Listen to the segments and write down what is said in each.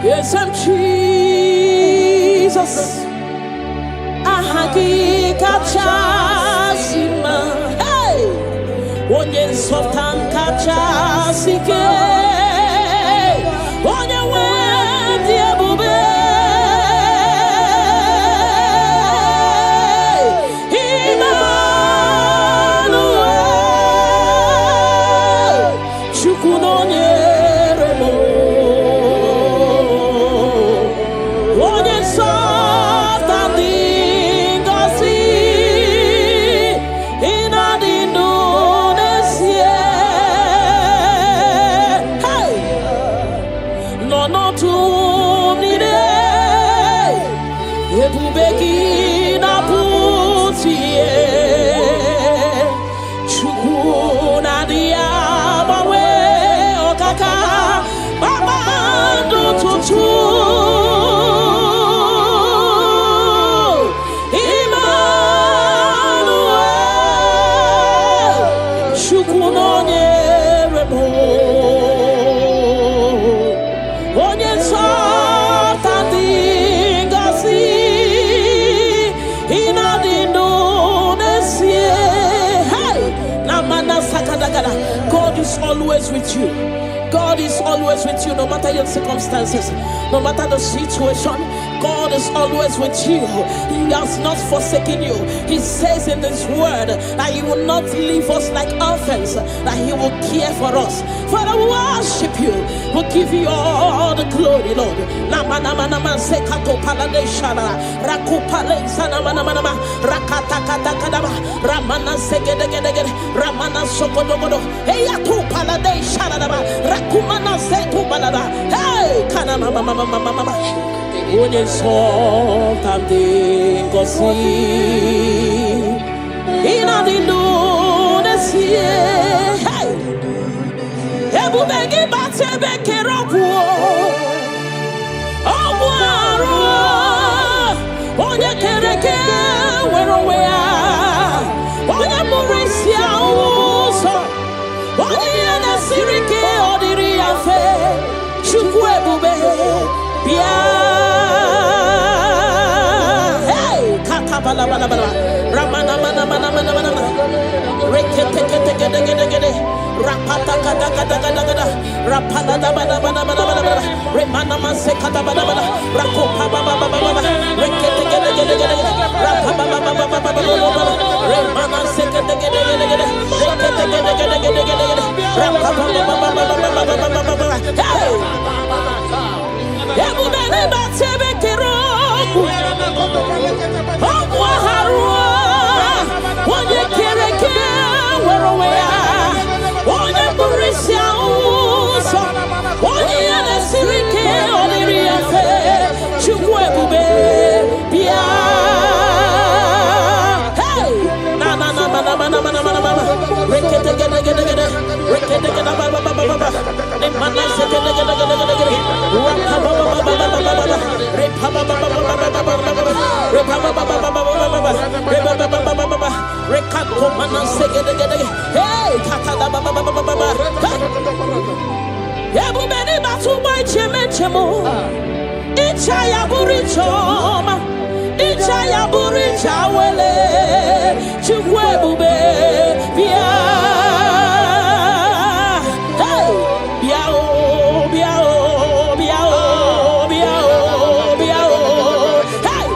Yes, I'm Jesus. Ahagi kachasima. Hey, onye sultan kachasike. Onye wedi ebube. God is always with you. God is always with you, no matter your circumstances, no matter the situation. God is always with you. He has not forsaken you. He says in His word that He will not leave us like orphans, that He will care for us. Father, we worship you. We'll give you all the glory, Lord. Onye something gosi ina dindu nesie hey ebu begi batebe keroku ogwaro onye kereke werowea onye murisia uso onye na sirike odiri afe chukwu ebube bia bala bala bala ramana mana mana mana mana rekete kete kete kete kete rapata kata kata kata kata rapala da bala bala bala bala remana manse kata bala bala rakopa baba baba baba rekete kete kete kete rapapa baba baba baba remana se kete kete kete kete rekete kete kete kete kete rapapa baba baba baba baba hey ebu bele batebe kero onye kereke werowea onye burisia uso onye yanesirike oniri afe chukwu ebube bia hey na na na na na na na na rekete gede gede gede rekete gede ba ba ba ba ba ne manase gede gede gede gede rapa ba ba ba ba ba ba repa ba ba ba ba ba ba repa ba ba ba ba ba ba repa ba ba ba ba ba rekako manase gede gede hey kaka da ba ba ba ba ba ebu beni batu boy cheme chemo icha ya burichoma icha ya burichawele chukwu ebube bia hey bia o bia o bia o bia o bia o hey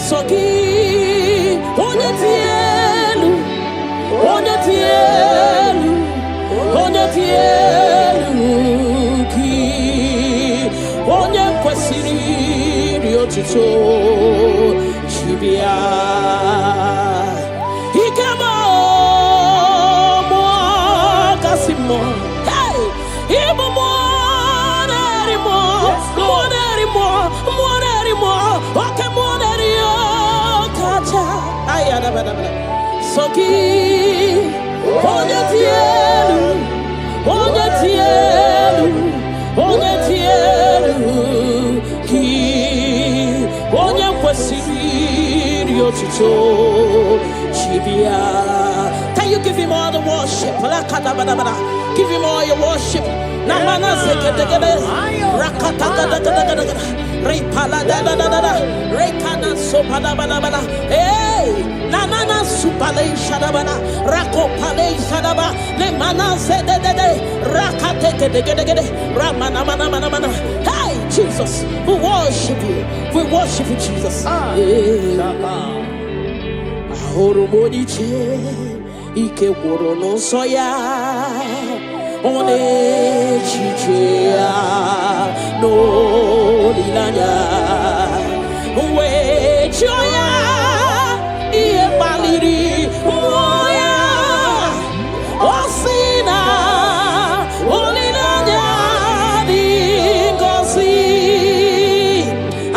Soki, onye tutu chibia ikemo mo kasimo hey ibo mo nerimo okay mo nerio kacha ayada bada soki onye tielu ki onye kwesiri otuto chibia. Can you give him all the worship? Give him all your worship. Namana sekedegede rakata repala da rekana sopada bana hey nanana supale shadabana rakopale shadaba le mana zedede rakate kedegede ramana mana. Hey Jesus, we worship you Jesus. Ahoro moniche ike woro no soya one chichia no linanya we joya ie baliri moya osina olinanya dingosi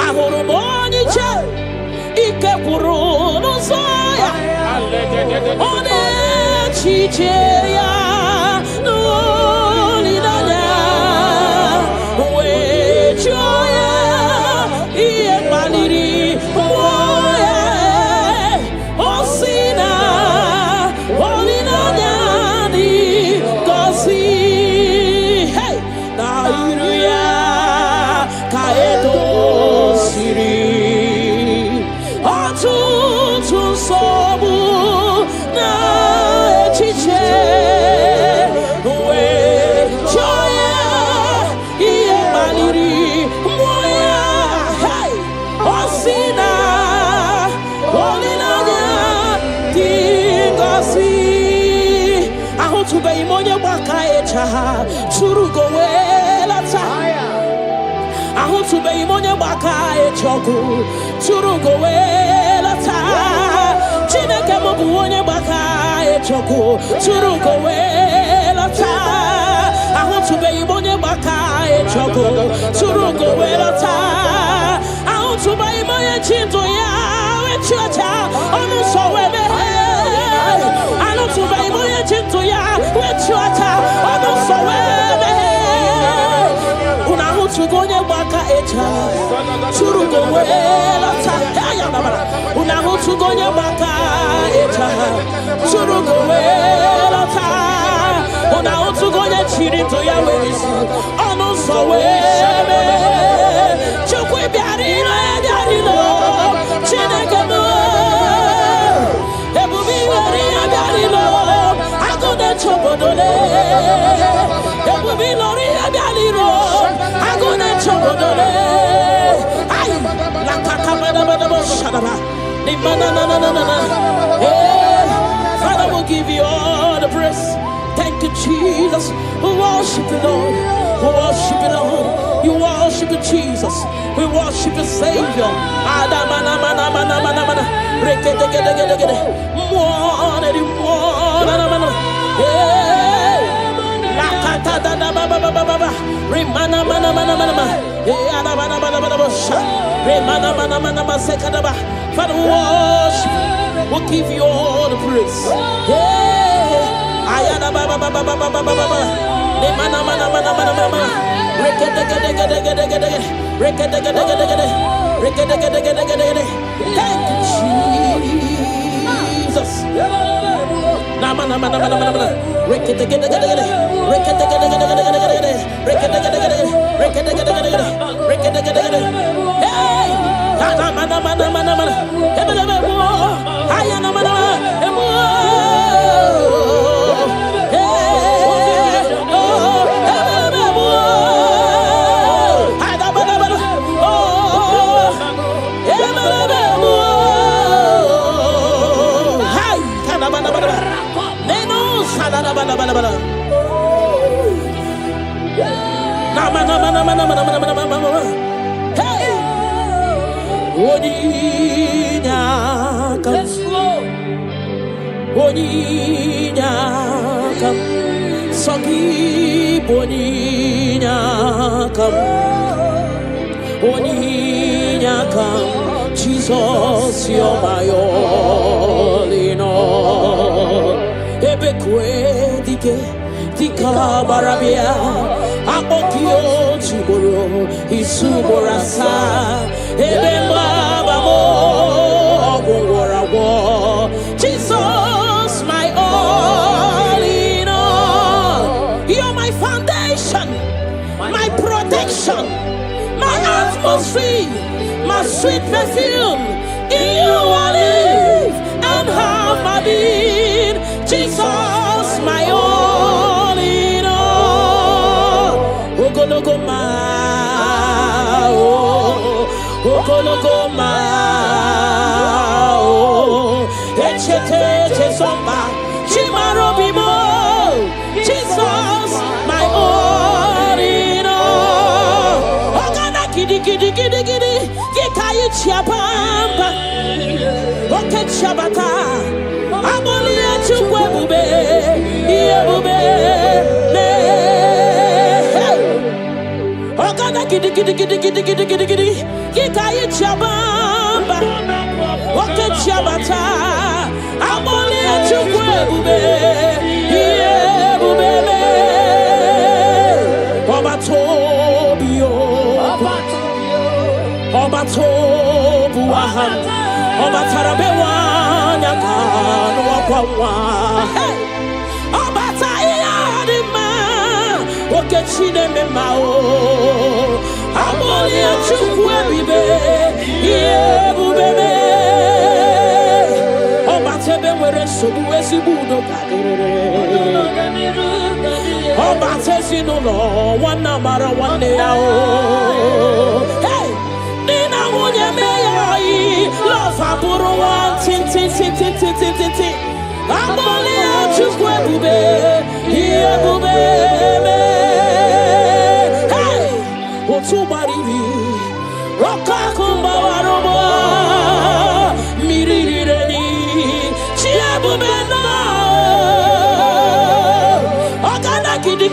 ahoro moniche ike woro no soya one chichia Churugo welata ahutube imonya baka echoku churugo welata chineke mobu onye baka echoku churugo welata ahutube imonya baka echoku churugo welata ahutube imonya chinto ya wechocha onu sowebe ahutube imonya chinto ya wechocha onu sowebe Unahutugonye baka echa churugo welata unahutugonye baka echa churugo welata unahutugonye chirito ya wezi onu sowebe chukwi biarino chineke mo ebubi wari biarino agode chobodole ebubi lori biarino agone chobodole ay la kakabada shadaba ni manana Father will give you all the praise. Thank you Jesus. We worship you Lord. We worship you Lord. You worship you Jesus. We worship you Savior. Adamana mana rekete Remana Father, we worship. We'll give you all the praise. Ayana baba. Thank you, Jesus. Oninyakam. Yes, Lord. Oninyakam. Sogi Boninyakam. Oninyakam. Jesus, you're my all in all. Ebekwe dike dika barabia. Abokio chiboro isuborasa. Ebemba babo ogorawo. Jesus, my all in all. You're my foundation, my protection, my atmosphere, my sweet perfume. In you I live and have my being. Jesus, my all in all. Lokogoma, Lokogoma, Echete Chesomba, Chimarobimo. Jesus, my all in all. Ogana kidi kidi kidi kidi, Gikayi Chiapamba, Oke Chabata, Abolia Chukwebube, Yebube, Ogana kidi kidi kidi kidi kidi kidi kidi, Gikayi Chabamba, Oke Chabata, Abolia Chukwebube, Yebube, Obatobio, Obatobu Aham, Obatarabewa, Yakan, Wapawa, Obatayadima, Okechine Memao, Amolia Chukwebe, Yebube, Obatebe were Subuesibudo, Obatesino, one number one day. Hey! Nina Munya May, love Aburo one, tin. Amolia Chukwebe, Yebube. Hey! Otubari, Rokakumba Warobo, Mirireni, Chiabumena, Ogana Kidi,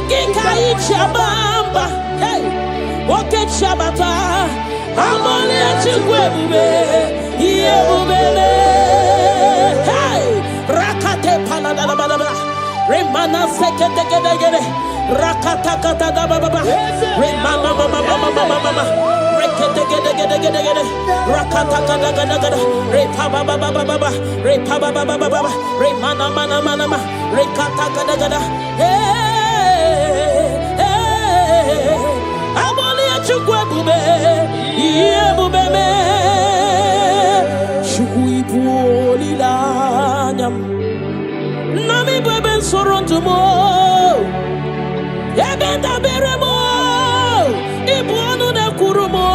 Gikai Chabamba, hey! Oke Chabata, Amolia Chukwebe, Yebube, hey! Rakate Paladababa, Remana Sekete, Rakata Baba, Remana Mama, Rekete, Rakata Repaba, Remana Mana, Rekata, hey, Amolia Chukwebe, Yebube, Chukwipulilanyam, Nami Beben Sorontumo, Ebenda Beremo, Ibuanu de Kurumo,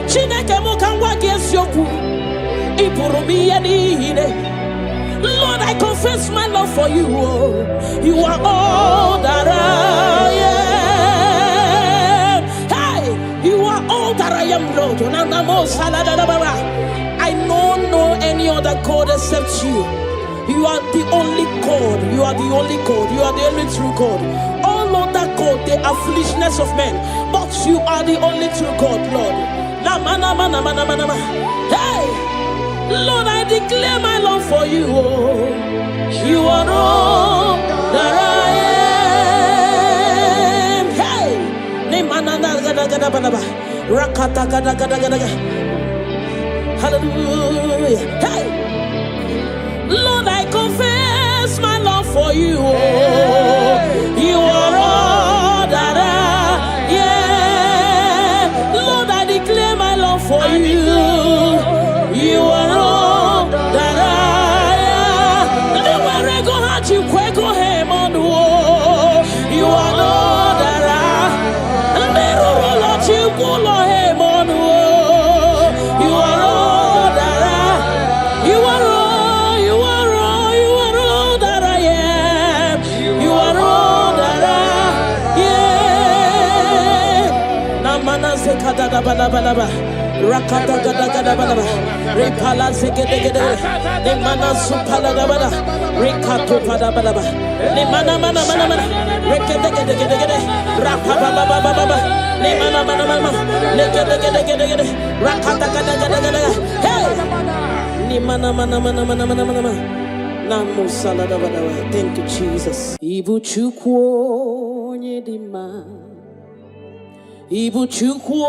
Chineke Mokangwa Gesyoku, Ipurumi Yanine. Lord, I confess my love for you. You are all that I am. Hey, you are all that I am, Lord. I don't know any other God except you. You are the only God. You are the only God. You are the only true God. All other God, they are foolishness of men. But you are the only true God, Lord. Hey, Lord, I declare my love for you. You are all that I am. Hey, hallelujah. Hey, Lord, I confess my love for you. You are all that I am. Lord, I declare my love for you. You are all that I am. Nowhere go hard you go him on the wall. You are all that I am. Never let you go him on the wall. You are all that I am. kata gada gada bada. Repala zegede gede. Ne mana supala da bada. Rekato pada bada bada. Ne mana mana mana mana. Rekede gede gede gede. Rapa baba baba baba. Ne mana mana mana. Ne gede gede gede gede. Rakata gada gada gada. Hey. Ne mana mana mana mana mana mana. Namo salada bada. Thank you, Jesus. Ibu chukwu nyedima. Ibu chukwu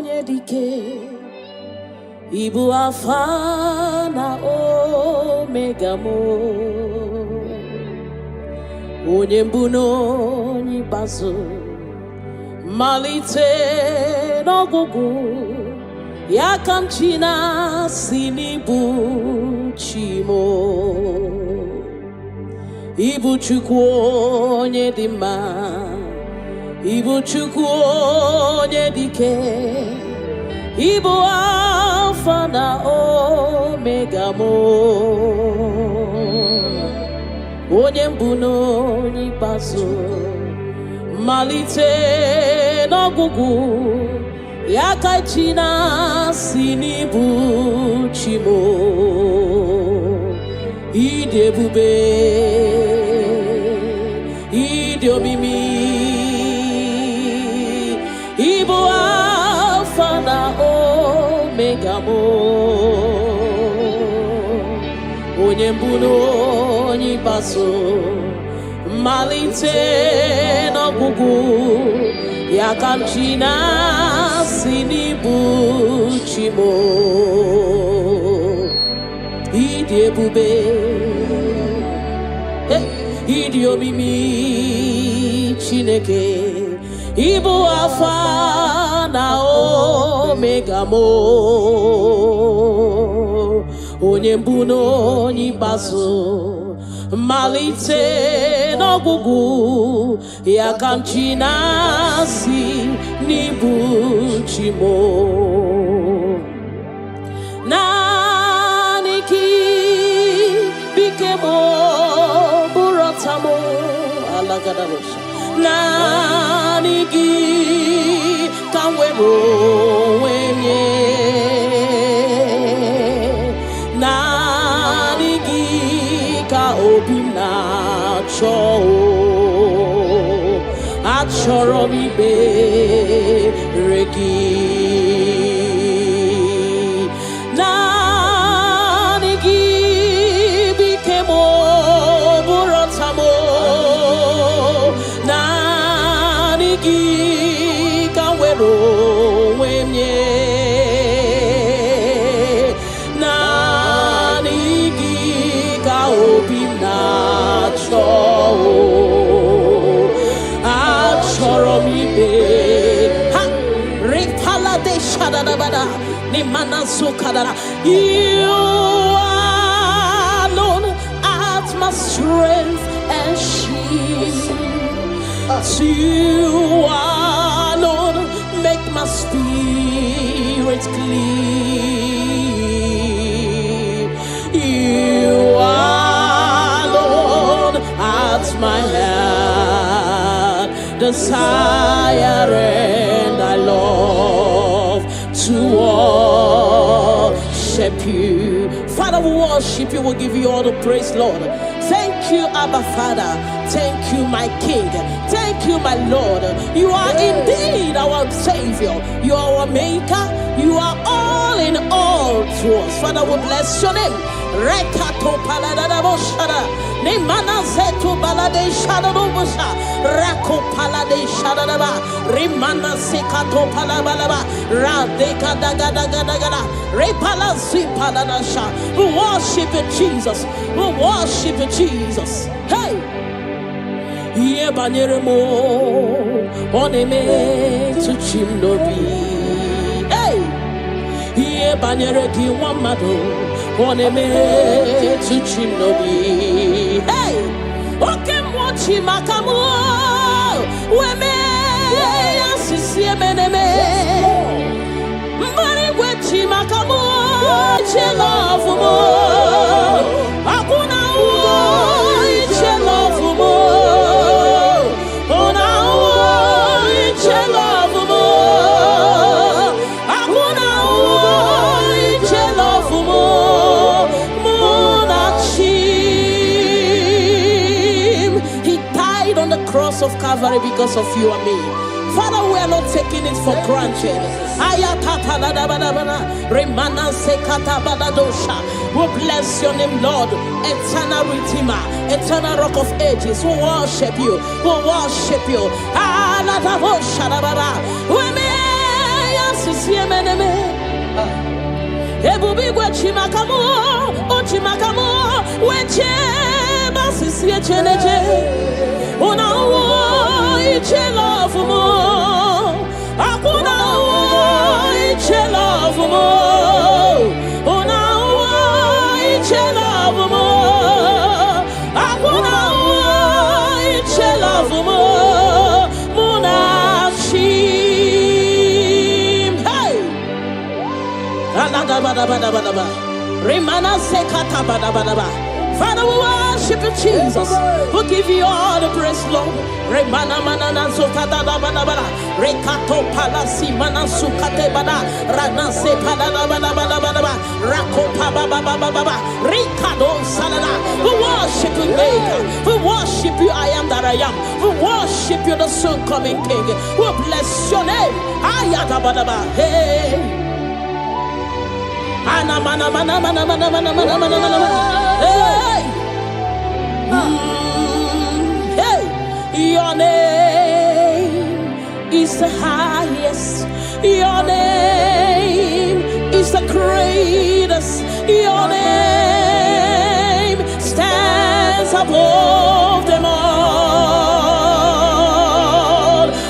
nyedike. Ibu Alpha na Omega mo. Onye mbụ n'onye ikpeazụ, malite n'ọgwụgwụ, ya ka m chi na-asị n'ịbụ chi mo. Ịbụ Chukwu onye dị mma, ịbụ Chukwu onye dị ike, ịbụ Alpha na Omega mo. Onye mbụ n'onye ikpeazụ, malite n'ọgwụgwụ, ya ka chi na-asị n'ịbụ chi mo. Ịdị ebube, ịdị omimi, ịbụ Alpha na Omega mo. Onye mbụ n'onye ikpeazụ, malite n'ọgwụgwụ, ya ka m chi na-asị n'ịbụ chi mo. Ịdị ebube, ịdị omimi Chineke, ịbụ Alpha na Omega mo. Onye mbụ n'onye ikpeazụ, malite n'ọgwụgwụ, ya ka m chi na-asị n'ịbụ chi mo. Naanị gị bike mo bụrụ ọta mo alagadabosha. Naanị gị ka m were onwe nye. Naanị gị ka obi m na-achọ. Achọrọ m ikpere gị. Naanị gị bike m bụrụ ọta m. Naanị gị ka m were onwe m nye. Naanị gị ka obi m na-achọ. Achọrọ m ikpe. Ha! Repala de shadadabada. Nimana sukadara. You alone art my strength and shield. You alone make my spirit clean. You alone art my heart desire, and I love to worship you. Father, we worship you. We'll give you all the praise, Lord. Thank you, Abba Father. Thank you, my King. Thank you, my Lord. You are indeed our Savior. You are our Maker. You are all in all to us. Father, we bless your name. Rekato paladadaboshada. Nemana zetu balade shadadobosha. Rako palade shadadaba. Rimana sekato palabalaba. Radeka dagadagada. Repala zipaladasha. We worship you, Jesus. We worship you, Jesus. Hey! Ye banyeremo oneme tuchim nobi. Hey! Ye banyere ki wamado oneme tuchim nobi. Hey! Oke mwachi makamu weme yasisi emeneme. Mbari wechi makamu chelofu mo. Akuna uo chelofu mo. Ona uo chelofu mo. Akuna uo cross of Calvary because of you and me. Father, we are not taking it for granted. We bless your name, Lord. Eternal Redeemer, eternal Rock of Ages. We worship you. We worship you. Ebubigwe chimakamu, ochimakamu, weche basisi echeneche. Una uo iche love mo, akuna uo iche love mo. Una uo iche love mo, akuna uo iche love mo. Remana sekata bada bada ba. Father, we worship you, Jesus. We give you all the praise, Lord. Remana manana sokata da bada bada. Rekato palasi mana sukate bada. Rana se bada bada bada bada ba. Rako pa ba ba ba ba ba. Rikado salala. We worship you, Maker. We worship you, I am that I am. We worship you, the soon coming King. We bless your name. Ayata bada ba. Hey. Hey, your name is the highest. Your name is the greatest. Your name stands above them all.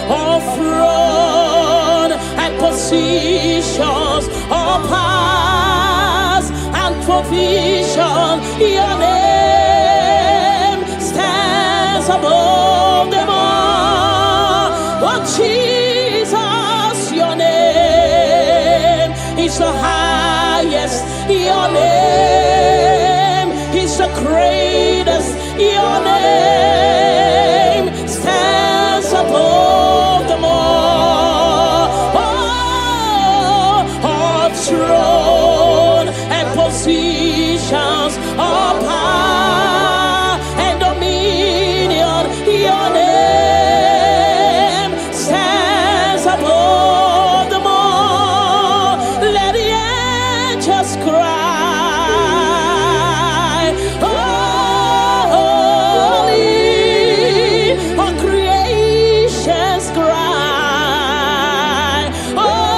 All throne and positions, all powers and provision. Your name stands above them all. Oh Jesus, your name is the highest. Your name is the greatest. Your name stands above them all. All throne and positions, all power and dominion. Your name stands above them all. Let the angels cry, holy. All creations cry, holy.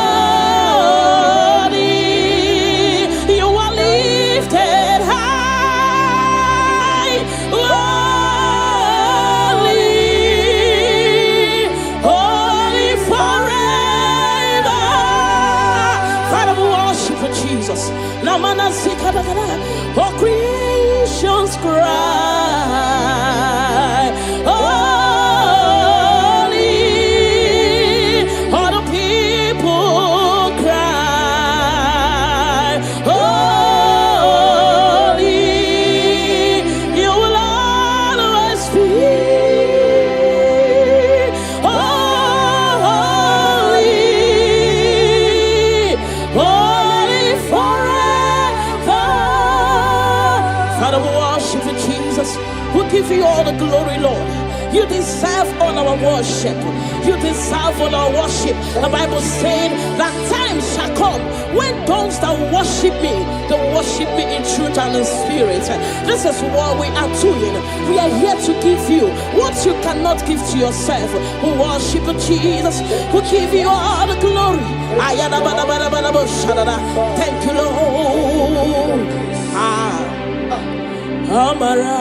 You are lifted high, holy, holy forever. Father, we worship you, Jesus. Namana sikadagada. All creations cry, holy. All the people cry, holy. You will always be holy, holy forever. Father, we worship you, Jesus. We give you all the glory, Lord. You deserve all our worship. You deserve all our worship. The Bible said that time shall come when those that worship me, they worship me in truth and in spirit. This is what we are doing. We are here to give you what you cannot give to yourself. We worship you, Jesus. We give you all the glory. Thank you, Lord. Amara,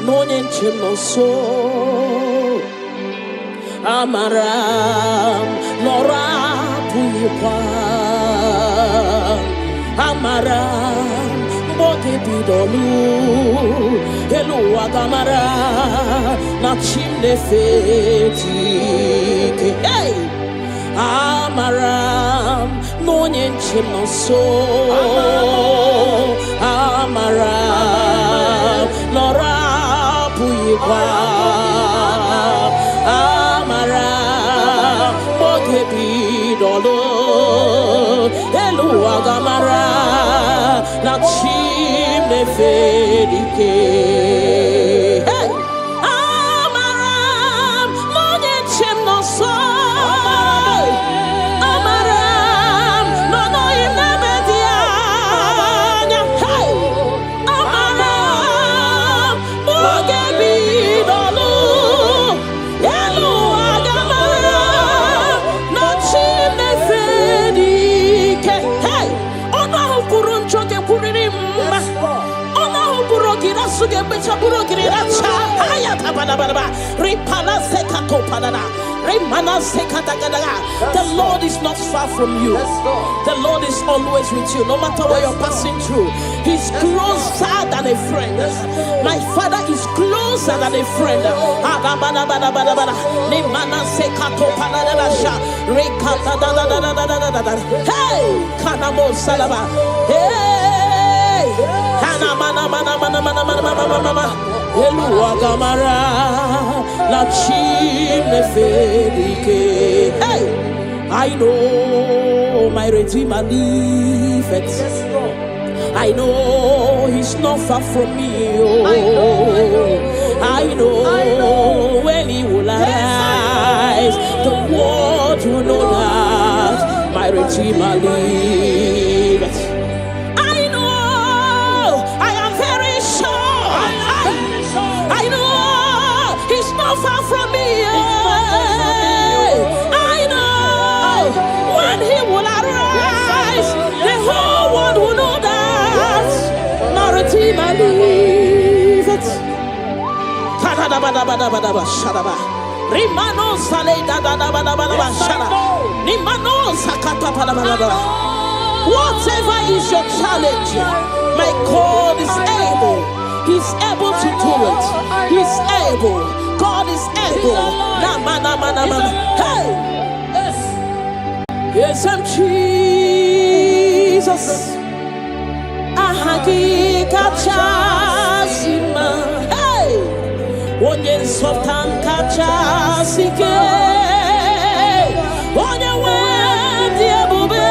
Monie Chimoso. Amara, Nora Puyupa. Amara, Bote Bidolu. Hello, Agamara, Nachimne Feti. Hey! Amaram, Monie Chimoso. Amaram, Nora Puyupa. Amaram, Bote Bidolu. Hello, Agamara, Nachimne Feti. Hey! Amaram. The Lord is not far from you. The Lord is always with you, no matter what you're passing through. He's closer than a friend. My Father is closer than a friend. Hey, Kanamo Salaba. Hey, Eluagamara, la chine fedike. Hey, I know my Redeemer liveth. I know He's not far from me. Oh, I know when He will arise, the world will know that my Redeemer liveth. Far from me, I know when He will arise, the whole world will know that my Redeemer liveth. Whatever is your challenge, my God is able. He's able to do it. He's able. God is able. Hey! Yes, I'm Jesus. Ahagika chasima. Hey! Onye softan kachasike. Onye wendi ebube.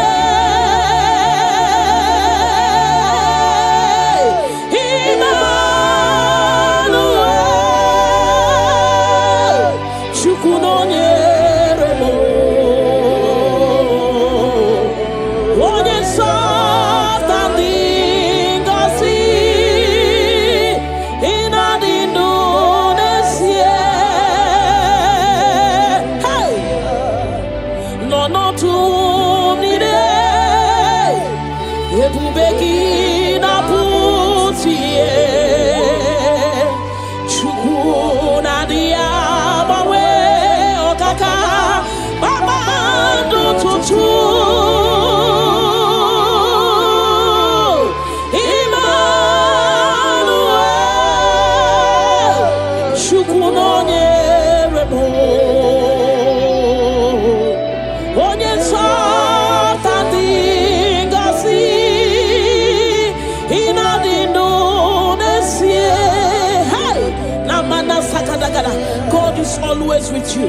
God is always with you.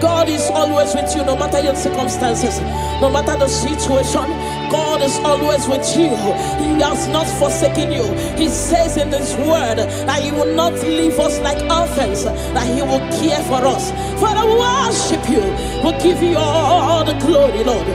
God is always with you, no matter your circumstances, no matter the situation. God is always with you. He has not forsaken you. He says in His word that He will not leave us like orphans, that He will care for us. Father, we worship you. We'll give you all the glory, Lord.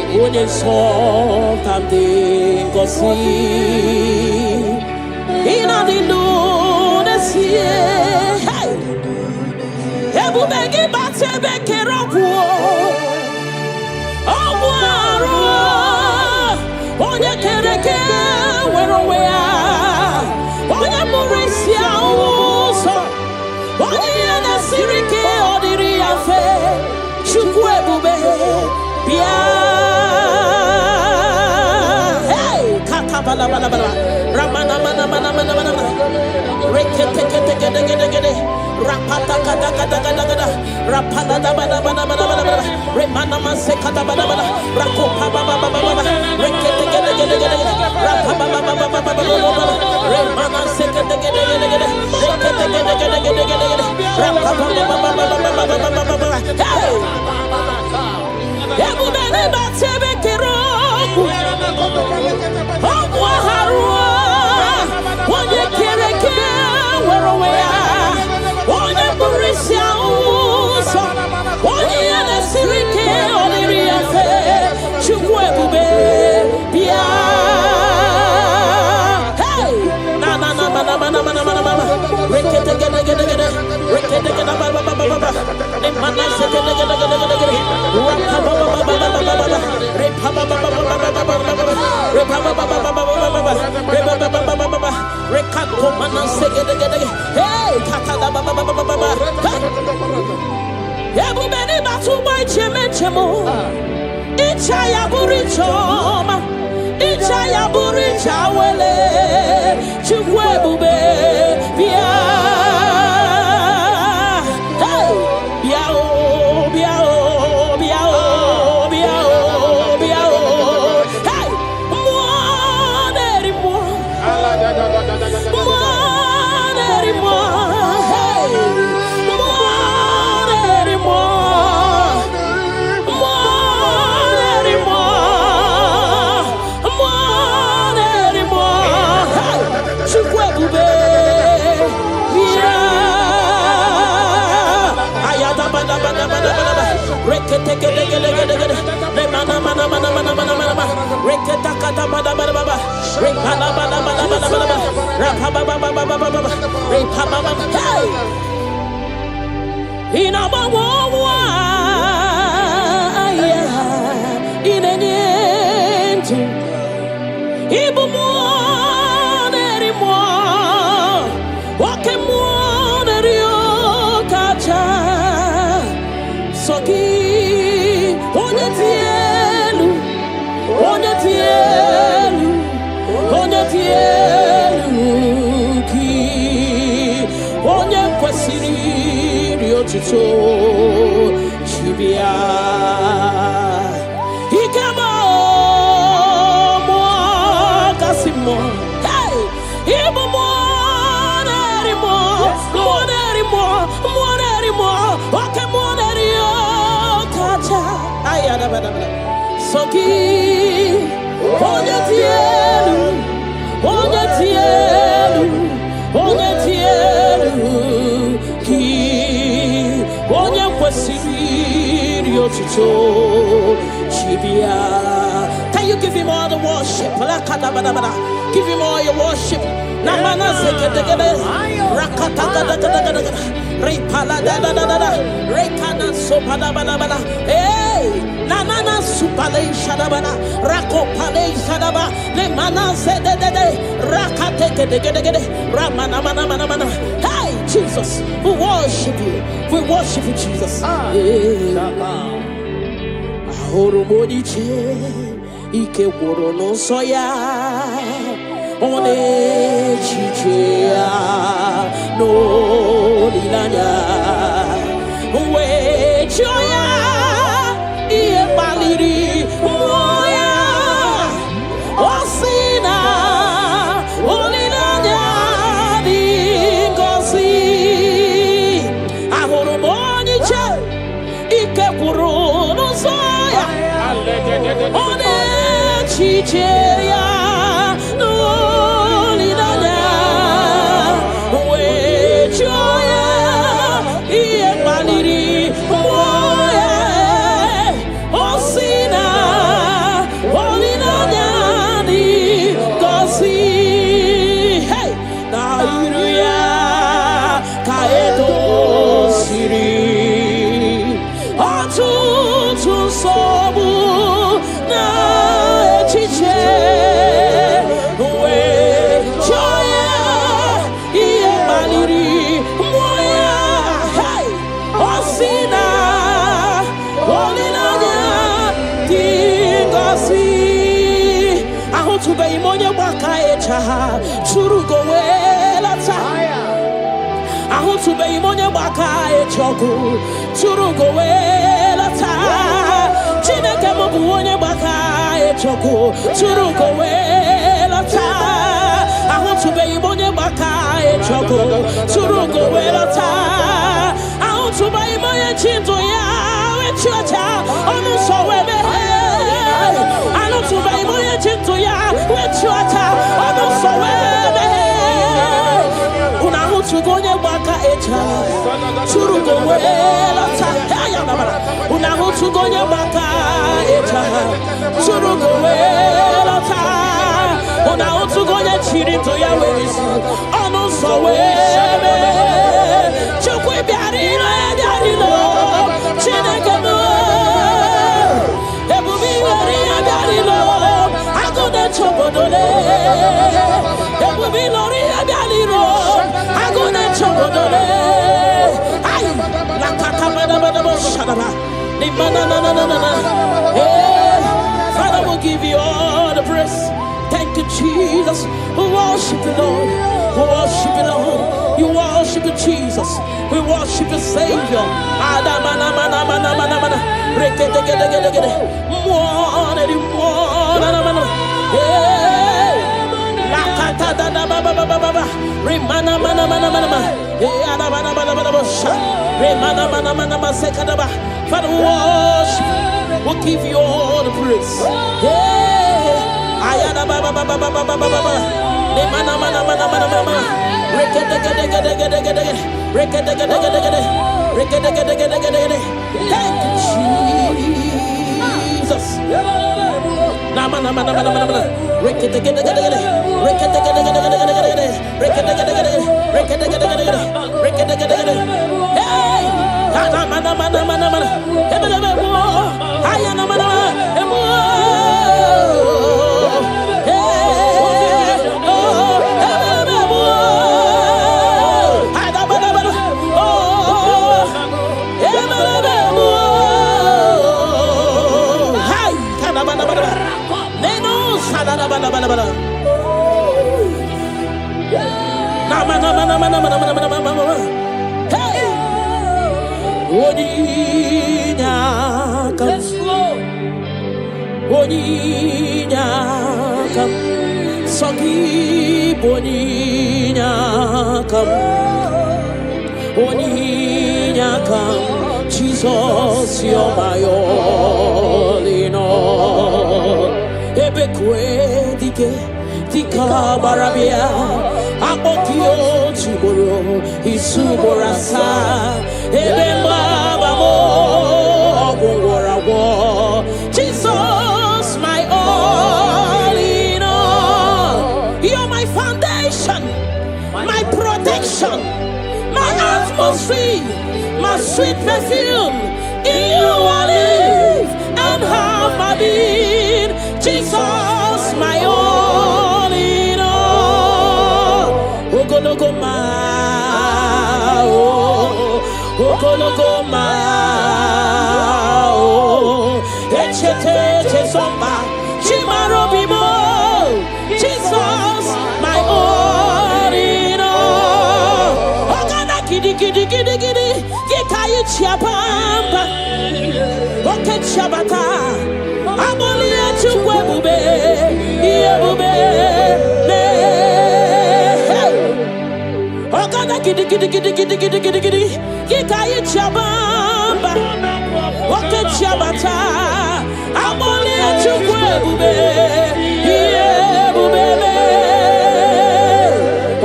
Onye something gosi ina dindu nesie hey ebu begi bate bekerobu obwaro onye kereke werowea onye murisia uso onye nasirike odiri afe chukwu ebube bia bala bala bala ramana mana mana mana mana rekete kete kete kete kete rapata kata kata kata kata rapala da bala bala bala bala remana mase kata bala bala rakopa baba baba baba rekete kete kete kete rapapa baba baba baba remana se kete kete kete kete rekete kete kete kete kete rapapa baba baba baba baba hey ebu bene batebe kero onye kereke werowea onye burisia uso onye yanesirike oliri afe chukwu ebube bia hey na na na na na Can you give him all the worship? Give him all your worship. Hey, Jesus, we worship you. We worship you, Jesus. Monie ike gworo n'ụsọ ya ọ na-echiche ya n'olileanya wee chọọ ya ihe kpaliri mmụọ ya ọ sị na olileanya dị ngọzi ahụrụ m onye iche ike gworo n'ụsọ on echiche n'olileanya wee chọọ ya ihe kpaliri mmụọ ya ọ sị na olileanya dị ngọzi na iru ya ka edosiri ọtụtụ nsogbu Monie churu go welata ahu tube Monie choku churu go welata Chineke mo bu onye choku churu go welata ahu tube Monie choku churu go welata ahu tube Monie chinto ya we chocha onu so webe ahu tube Monie chinto ya we chocha onu so webe una hu tugo onye churu go welata una hu tugo onye churu go welata una hu tugo onye chirinto ya wezi onu so webe chukwu biarilo Chineke mo ebubi wari biarilo agode chobodole ebubi lori biarilo agode chobodole ay la kata bada shadaba ni mana na Father, we'll give you all the praise. Thank you, Jesus. We worship you, Lord. We worship you, Lord. You worship you, Jesus. We worship you, Savior. Father, we worship you. We'll give you all the praise. Thank you, Jesus. Nama nama nama nama nama. Rekete gede gede gede. Rekete gede gede gede gede gede. Rekete gede gede gede. Rekete gede gede gede. Rekete gede gede. Hey! Nama nama nama nama. Ebe ebe mo. Haya nama nama. Emo. Jesus, you're my all in all. Ebekwe dike dika barabia akokio chiboro isuborasa ebemba bamo ogorawo. Jesus, my all in all. You're my foundation, my protection, my atmosphere, my sweet perfume. In you I live and have my being. Jesus, my all in all. Lokogoma, oh, Lokogoma, oh, Echete Chesomba, Chimarobimo. Jesus, my all in all. Ogana kidi kidi kidi kidi, Gikayi Chiapamba, Oke Chabata, Amolia Chukwe, Yebube, Ogana kidi kidi kidi kidi kidi kidi kidi, Gikayi Chiapamba, Oke Chabata, Amolia Chukwe, Yebube,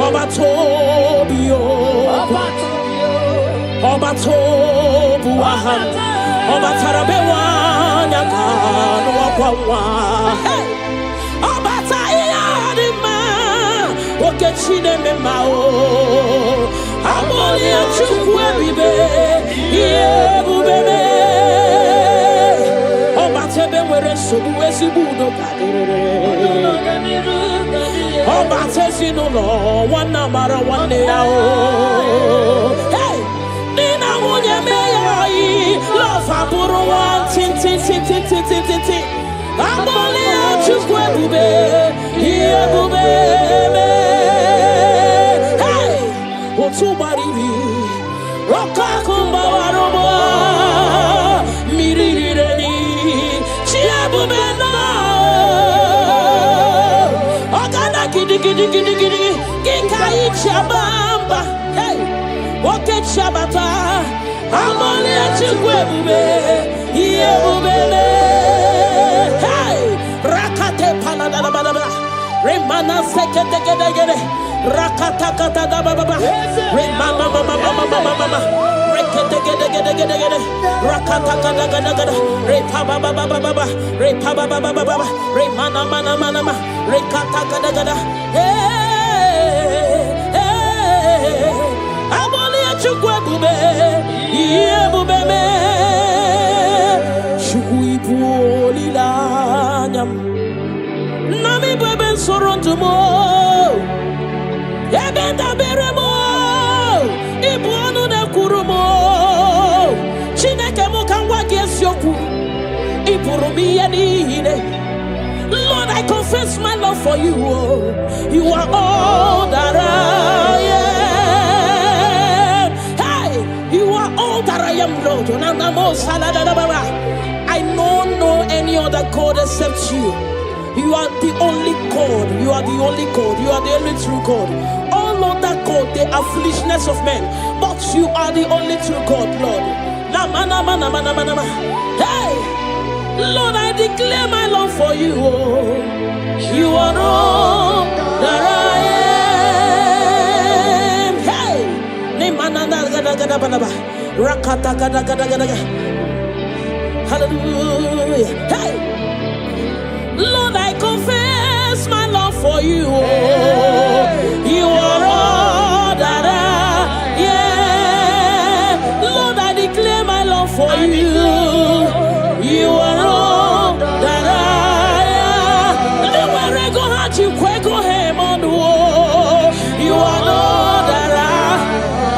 Obatobio, Obatobuahan, Obatarabewa, Yakano Wakwa, Obatayadima, Okechine Memao, Amolia Chukwebibe, Yebube, Obatebe were Subuesibudo, Obatesino, one number one day. Hey! Nina Munya May, love Aburo one, tin. Amolia Chukwe, here Bube. Hey! Otubari, Rokakumba Waroba, Miri, Chiabubena. Ogana Gidi, Gikai Chabamba. Hey! Oke Chabata, Amolia Chukwe, Yebube. Hey! Rakate Paladababa, Remana Sekete, Rakata Baba, Remama Mama, Rekete, Rakata Repaba, Remana Mana, Rekata, hey, Amolia Chukwe, Yebube, Chuipu Lilanyam, Nami Beben Sorontumo, Ebenda Beremo, Ibuano de Kurumo, Chineke Mokangwa Gesyoku, Ipurumi Yanine. Lord, I confess my love for you. You are all that I am. Hey, you are all that I am, Lord. I don't know any other God except you. You are the only God. You are the only God. You are the only true God. All other God, they are foolishness of men. But you are the only true God, Lord. Hey, Lord, I declare my love for you. You are all that I am. Hey, hallelujah. Hey, Lord, Kweko Hemonu, you are Lord Ara,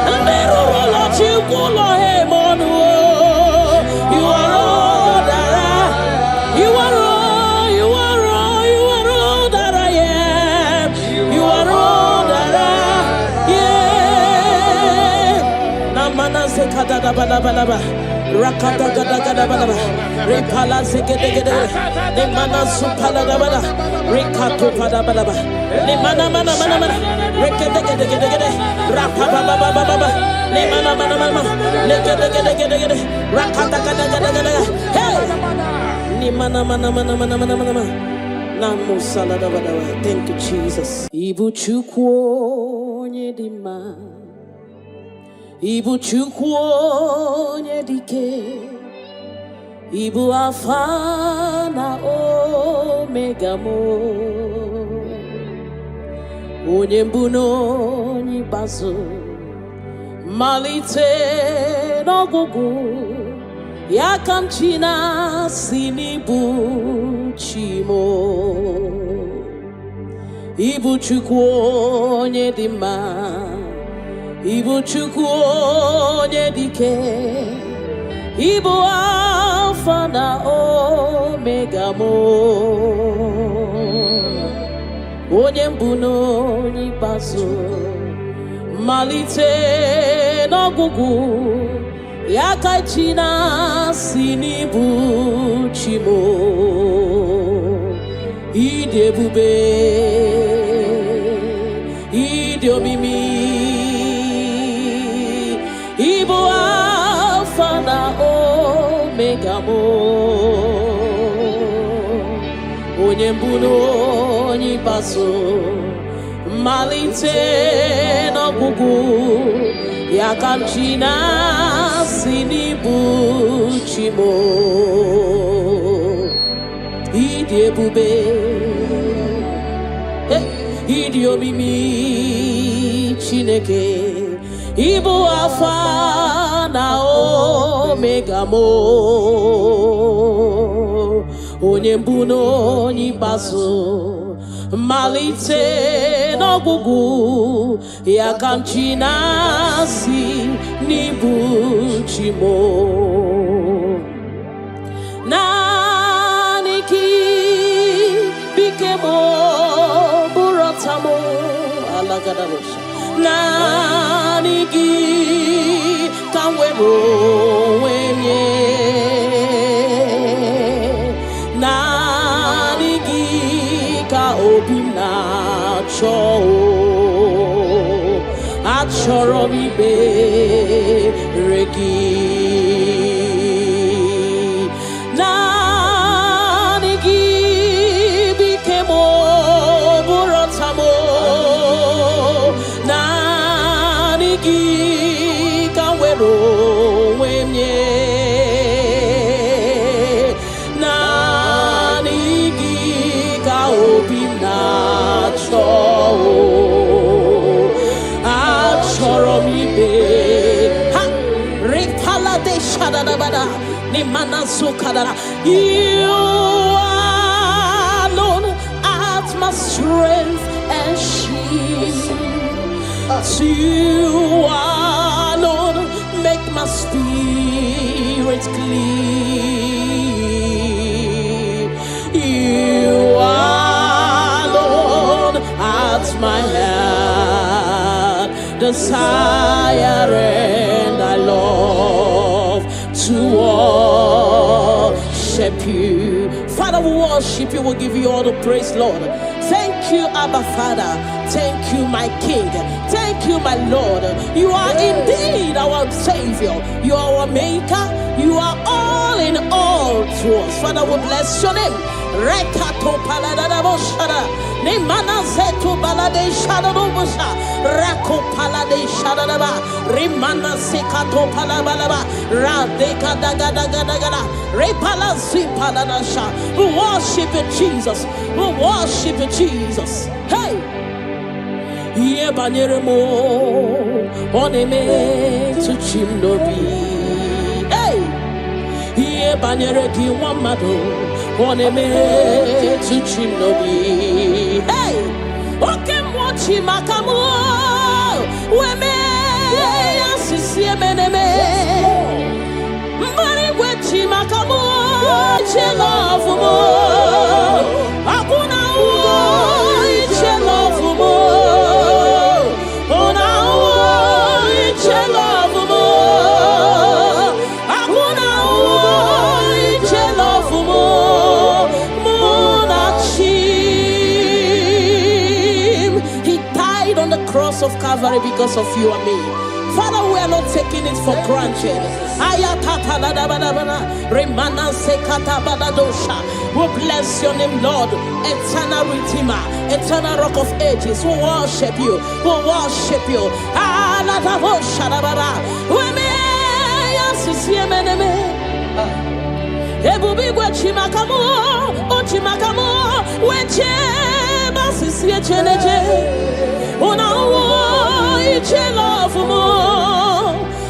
and Meru Lord Chikulo Hemonu, you are Lord Ara, you are all, you are all, you are all that I am, you are all that I, yeah. Namana Sekada Balaba. Rakata gada gada bada, repala segede gede, ne mana supala da bada, rekato pada bada bada, ne mana mana mana mana, rekede gede gede gede, rapa baba baba baba, ne mana mana mana, ne gede gede gede gede, rakata gada gada gada, hey, ne mana mana mana mana mana mana, namu salada bada bada. Thank you Jesus. Ibu chukwo nyedima. Ibu chukwu onye dike, Ibu Alpha na Omega mo, onye mbụ na onye ikpeazụ, malite n'ọgwụgwụ, ya ka m chi na-asị n'ibu chi mo. Ibu chukwu onye dị mma, Ibu chukwu onye dike, Ibu Alpha na Omega mo, onye mbụ na onye ikpeazụ, malite n'ọgwụgwụ, ya ka chi na-asị n'ibu chi mo. Ịdị ebube, ịdị omimi, Ibu Alpha na Omega mo, onye mbụ na onye ikpeazụ, malite n'ọgwụgwụ, ya ka m chi na-asị n'ibu chi mo. Ịdị ebube, ịdị omimi Chineke, Ibu Alpha na Omega mo, onye mbụ na onye ikpeazụ, malite n'ọgwụgwụ, ya ka m chi na-asị n'ibu chi mo. Naanị gị bike mo bụrụ ọta mo, alagadabosha. Naanị gị ka m were onwe m nye, naanị gị ka obi m na-achọ, achọrọ m ikpere gị. Naanị gị bike m bụrụ ọta m, naanị gị ka m were onwe m nye, naanị gị ka obi m na-achọ, achọrọ m ibe ha ripala de shadadabada ni mana sukadara. You alone art my strength and shield. You alone make my spirit clean. You alone art my heart desire, and I love to worship you. Father, we worship you, we give you all the praise, Lord. Thank you, Abba Father. Thank you, my King. Thank you, my Lord. You are indeed our Savior. You are our Maker. You are all in all to us. Father, we bless your name. Rekato paladadaboshara. Nemana zetu balade shadadobosha. Rako palade shadadaba. Rimana sekato palabalaba. Radeka dagadagada. Repala zipaladasha. We worship you, Jesus. We worship you, Jesus. Hey! Ye banyere mo oneme to chimnobi. Hey, ye banyere ki wamado Oneme Tuchinobi. Hey! Okay, Mochi Makamo. Weme Asisi Meneme. Mari Wechi Makamo. Chelofumo. Akuna Chelofumo. Ona Chelofumo. Akuna Chelofumo. Cross of Calvary because of you and me. Father, we are not taking it for granted. We bless your name, Lord. Eternal Redeemer, eternal Rock of Ages. We worship you. We worship you. Una iche love mo,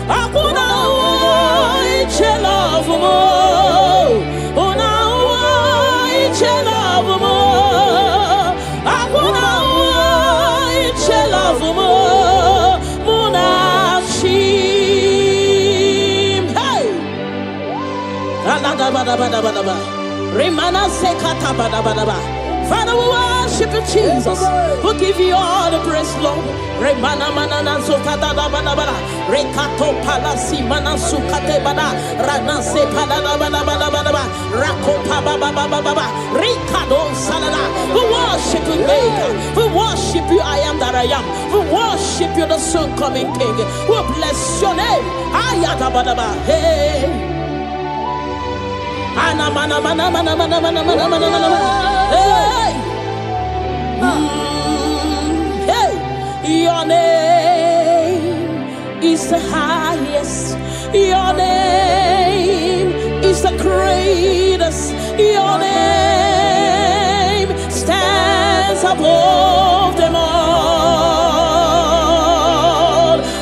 akuna iche love mo. Una iche love mo, akuna iche love mo. Munachim, hey. Alada bada bada bada bada. Remana sekata bada bada bada. Father, we worship you, Jesus. We give you all the praise, Lord. Remana manana zokata da bana bana. Rekato palasi mana sukate bana. Rana se bana bana bana bana. Rako pa ba ba ba ba ba. Rikado salada. We worship you, Maker. We worship you, I am that I am. We worship you, the soon coming King. We bless your name. Ayata bana ba. Hey. Ana mana mana mana mana mana mana mana mana. Hey. Hey. Your name is the highest. Your name is the greatest. Your name stands above them all.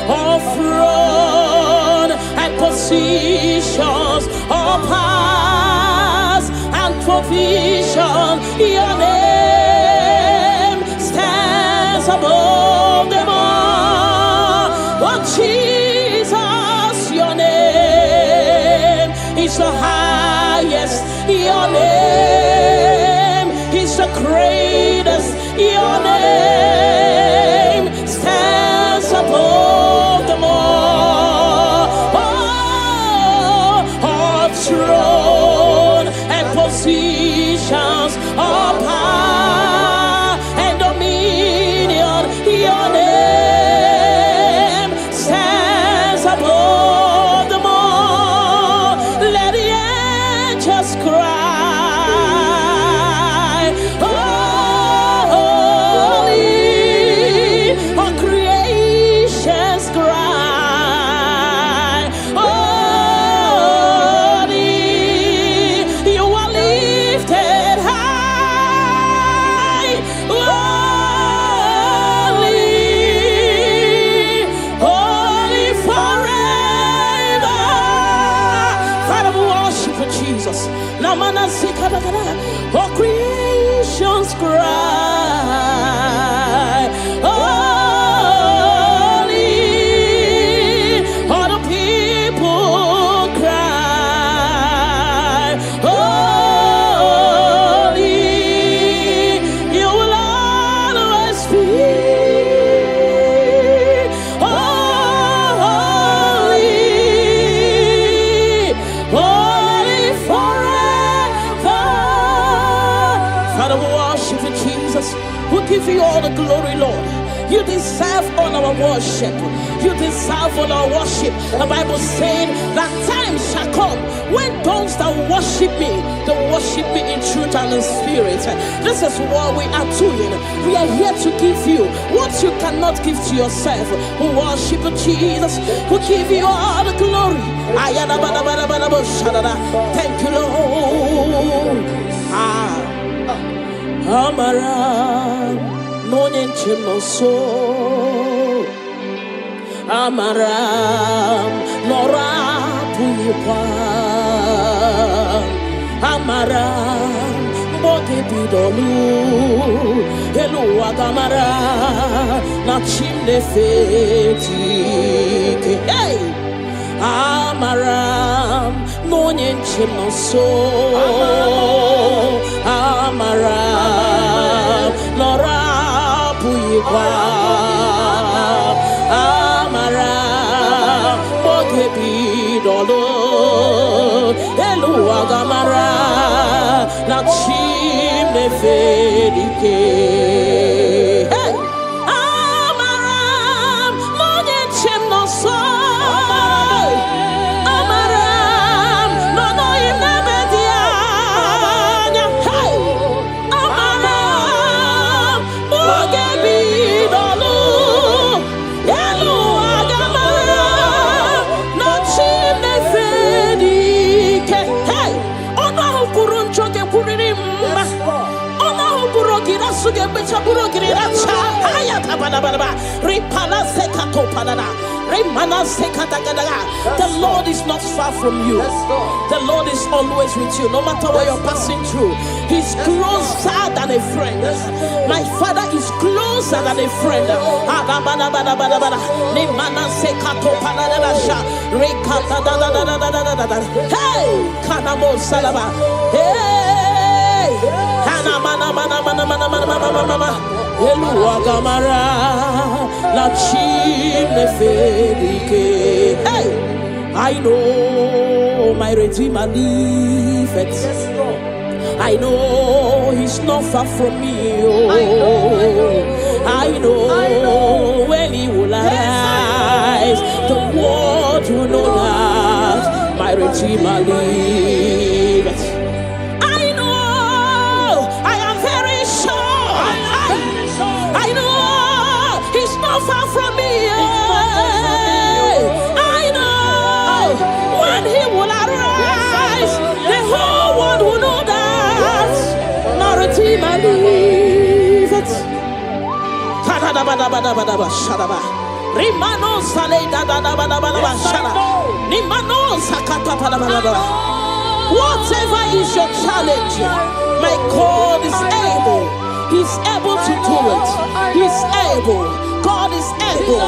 All throne and positions, all powers and provision. Your name stands above them all. Oh Jesus, your name is the highest. Your name is the greatest. Your name stands above them all. Oh, all throne and positions, all power and dominion. Your name stands above them all. Let the angels cry, holy, all creations cry, holy, you are lifted high, holy, holy forever. Father, we worship you, Jesus. Namana zikadakada, all creations cry, holy, all the people cry, holy, you will always be holy, holy forever. Father, we worship you, Jesus. We give you all the glory, Lord. You deserve all our worship. You deserve all our worship. The Bible saying that time shall come when those that worship me, they worship me in truth and in spirit. This is what we are doing. We are here to give you what you cannot give to yourself. We worship you, Jesus. We give you all the glory. Thank you, Lord. Amaram no nyenchemo so. Amaram no rapuipa. Amara Moge bidolu Elu agamara Na chimne feti Hey Amaram no nyenchim no so Amaram no rapu yikwa Amaram moge bidolo Elu agamara na chimne fedike Hey Amaram no nyenchim no so The Lord is not far from you. The Lord is always with you, no matter what you're passing through. He's closer than a friend. My Father is closer than a friend. Hey, Kanamo Salaba. Hey, Elua Gamara, La Chine Fedike. Hey, I know my Redeemer liveth. I know He's not far from me. Oh, I know when He will arise, the world will know that my Redeemer liveth. Far from me, I know when He will arise, the whole world will know that my Redeemer liveth. Whatever is your challenge, my God is able. He's able to do it. He's able. God is able.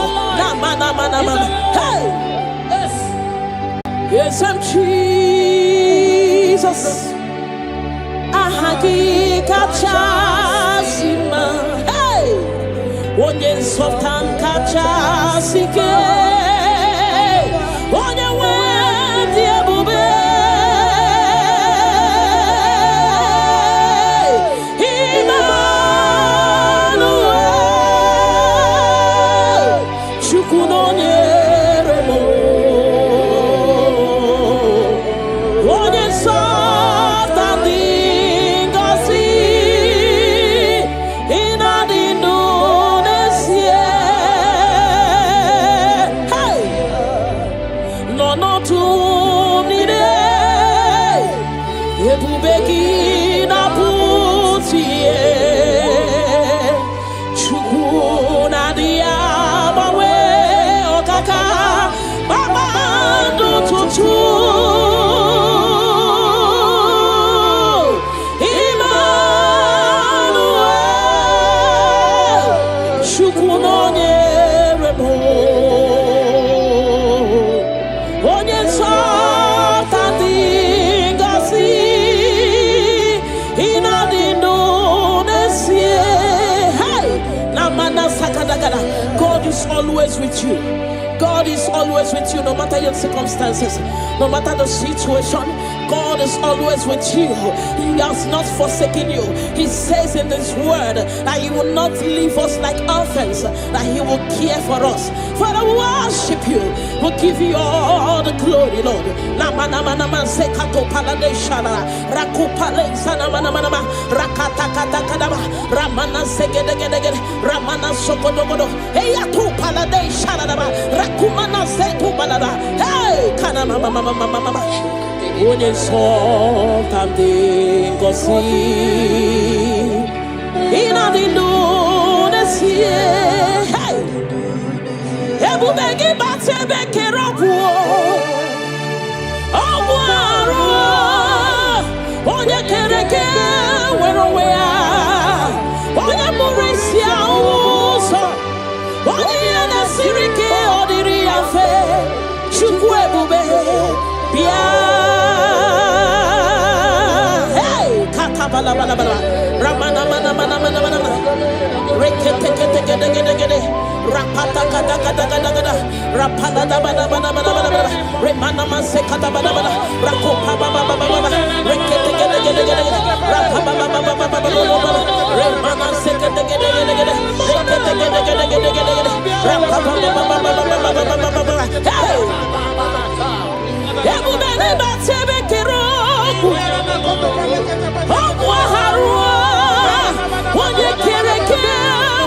Hey! Yes, I'm Jesus. Ahagi kachasima. Hey! Onye softan kachasike. Onye wendi ebube. God is always with you. God is always with you, no matter your circumstances, no matter the situation. God is always with you. He has not forsaken you. He says in His word that He will not leave us like orphans, that He will care for us. Father, we worship you. We'll give you all the glory, Lord. Onye something go see in a Indonesia. Hey, Ebu begi bate beke rapu. Oh, Ramana mana mana mana mana. Rekete kete kete kete kete. Rapata kata kata kata kata. Rapala da bana bana bana bana. Remana mase kata bana bana. Rakopa baba baba baba. Rekete kete kete kete. Rapa baba baba baba baba. Remana se kete kete kete kete. Rekete kete kete kete kete. Rapa baba baba baba baba baba. Hey! Ebubele batebe kero. Omwa harua. Onye kereke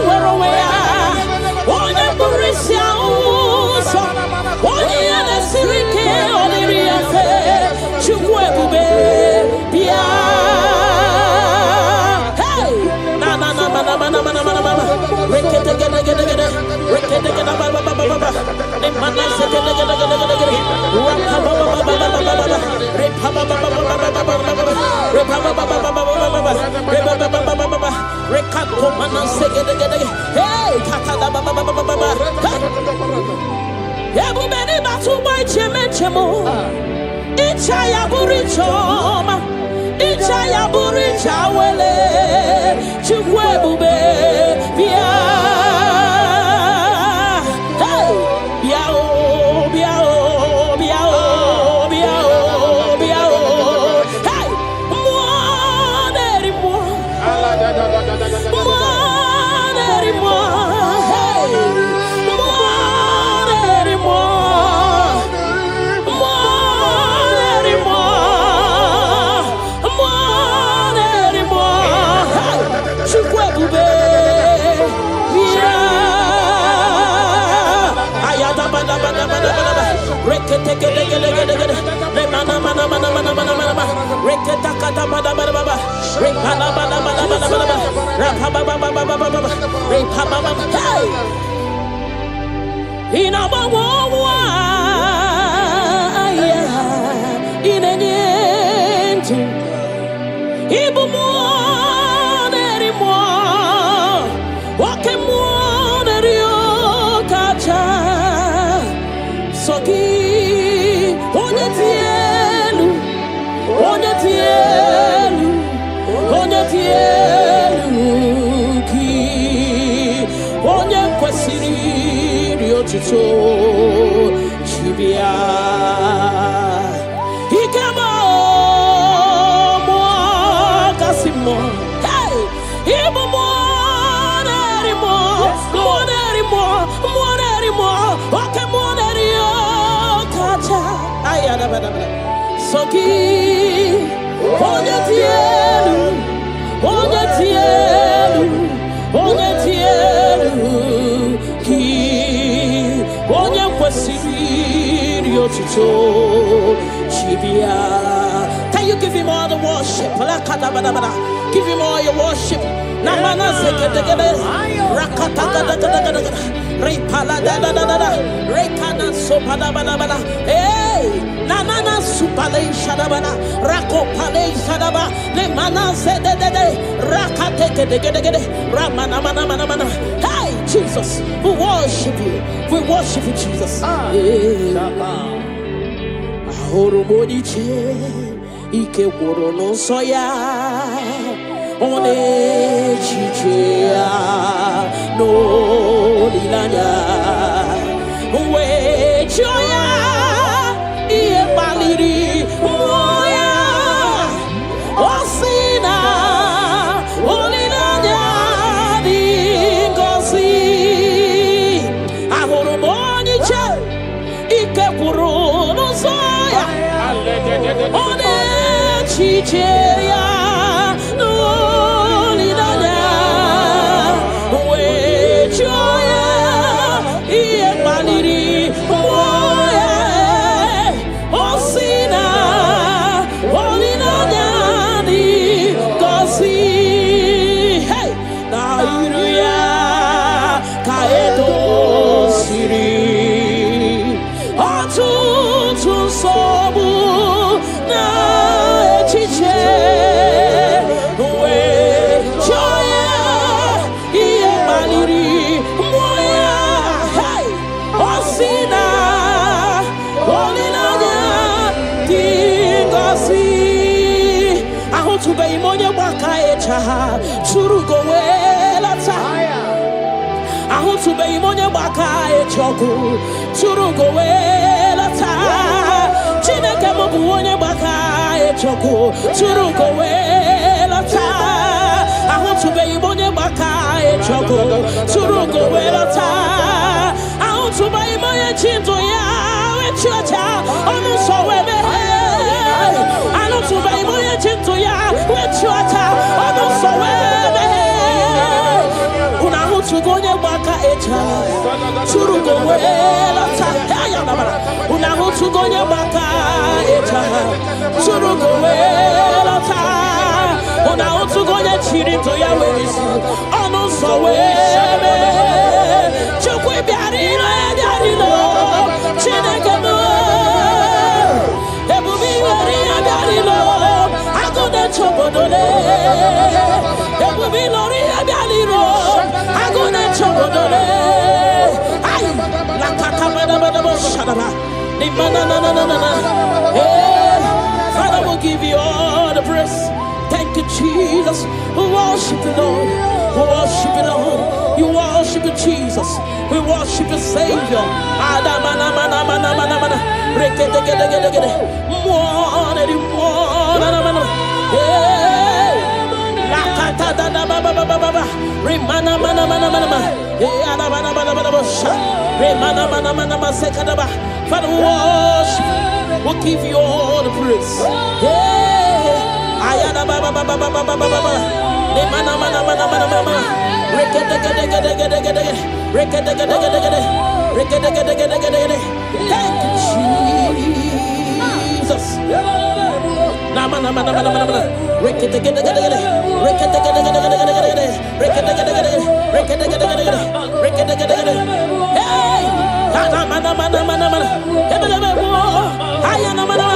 werowea. Onye burisia uso. Onye yane sirike oniri afe. Chukwu ebube bia. Hey! Na na na mana mana mana mana mana. Rekete gede gede gede. Rekete gede ba ba ba ba ba. Ne mana se gede gede gede gede gede. Rapa ba ba ba ba ba ba ba. Repa ba ba ba ba ba ba ba ba. Repa ba ba ba ba ba ba ba. Repa ba ba ba ba ba. Rekato mana se gede gede gede. Hey! Kaka da ba ba ba ba ba ba. Ebu beni batu boy cheme chemo. Icha ya buri choma. Icha ya buri chawele. Chukwu ebube bia. Hey! Bia o bia o bia o bia o bia o. Hey! Moneri mo. Moneri mo. Hey! Moneri mo. Moneri mo. Moneri mo. Hey! Chukwu ebube bia. Ayada bada bada bada bada. Rekete gede gede gede gede. Mana mana mana mana mana mana. Rekete kata bada bada bada. Rekala bada bada bada bada. Rapa baba baba baba baba. Repa baba. Hey! Ina bawa aya ina nyentu. Ibu mo neri mo. Wake mo neri o kacha. Soki onye tielu ki onye kwesiri riotuto chibia ikema mo kasimo. Hey! Ibu mo neri mo. Wake mo neri o kacha. Ayada bada bada. Soki onye tielu ki onye kwesiri otuto chibia. Can you give him all the worship? Give him all your worship. Namana sekedegede rakata gada gada gada gada. Repala da da da da. Rekana sopada bada bada. Hey! Nanana supale shadabana. Rako pale shadaba. Le mana zede de de. Rakate gede gede gede. Ramana mana mana mana. Hey! Jesus, we worship you. We worship you, Jesus. Ahoro moniche. Ike woro no soya. One chichia no lilanya we joya iye baliri moya osina olilanya dingosi ahoro moniche ike kwuru no soya one chichia Ahutu be imonye baka echoku turugo welata Chineke mobu onye baka echoku turugo welata Ahutu be imonye baka echoku turugo welata Ahutu be imonye chinto ya wechocha onu so webe Ahutu be imonye chinto ya wechocha onu so webe Unahutugonye baka echa Turugo welata Unahutugonye baka echa Turugo welata Unahutugonye chirito ya wezi Onu so webe Chukwe biarilo Chineke mo Ebubi wari biarilo Agode chobodole Ebubi lori biarilo Agone chobodole ay la katabada shadaba ni manana Father will give you all the praise. Thank you, Jesus. We worship you, Lord. We worship you, Lord. You worship you, Jesus. We worship you, Savior. Adamana mana mana mana mana rekete gede gede la katada baba remana mana mana mana remana mana mana masekadaba. Father, we worship. We'll give you all the praise. Ayada baba baba baba baba remana mana mana mana mana rekete gede rekete gede. Thank you, Jesus. Nama rekete gede hey mana ayana mana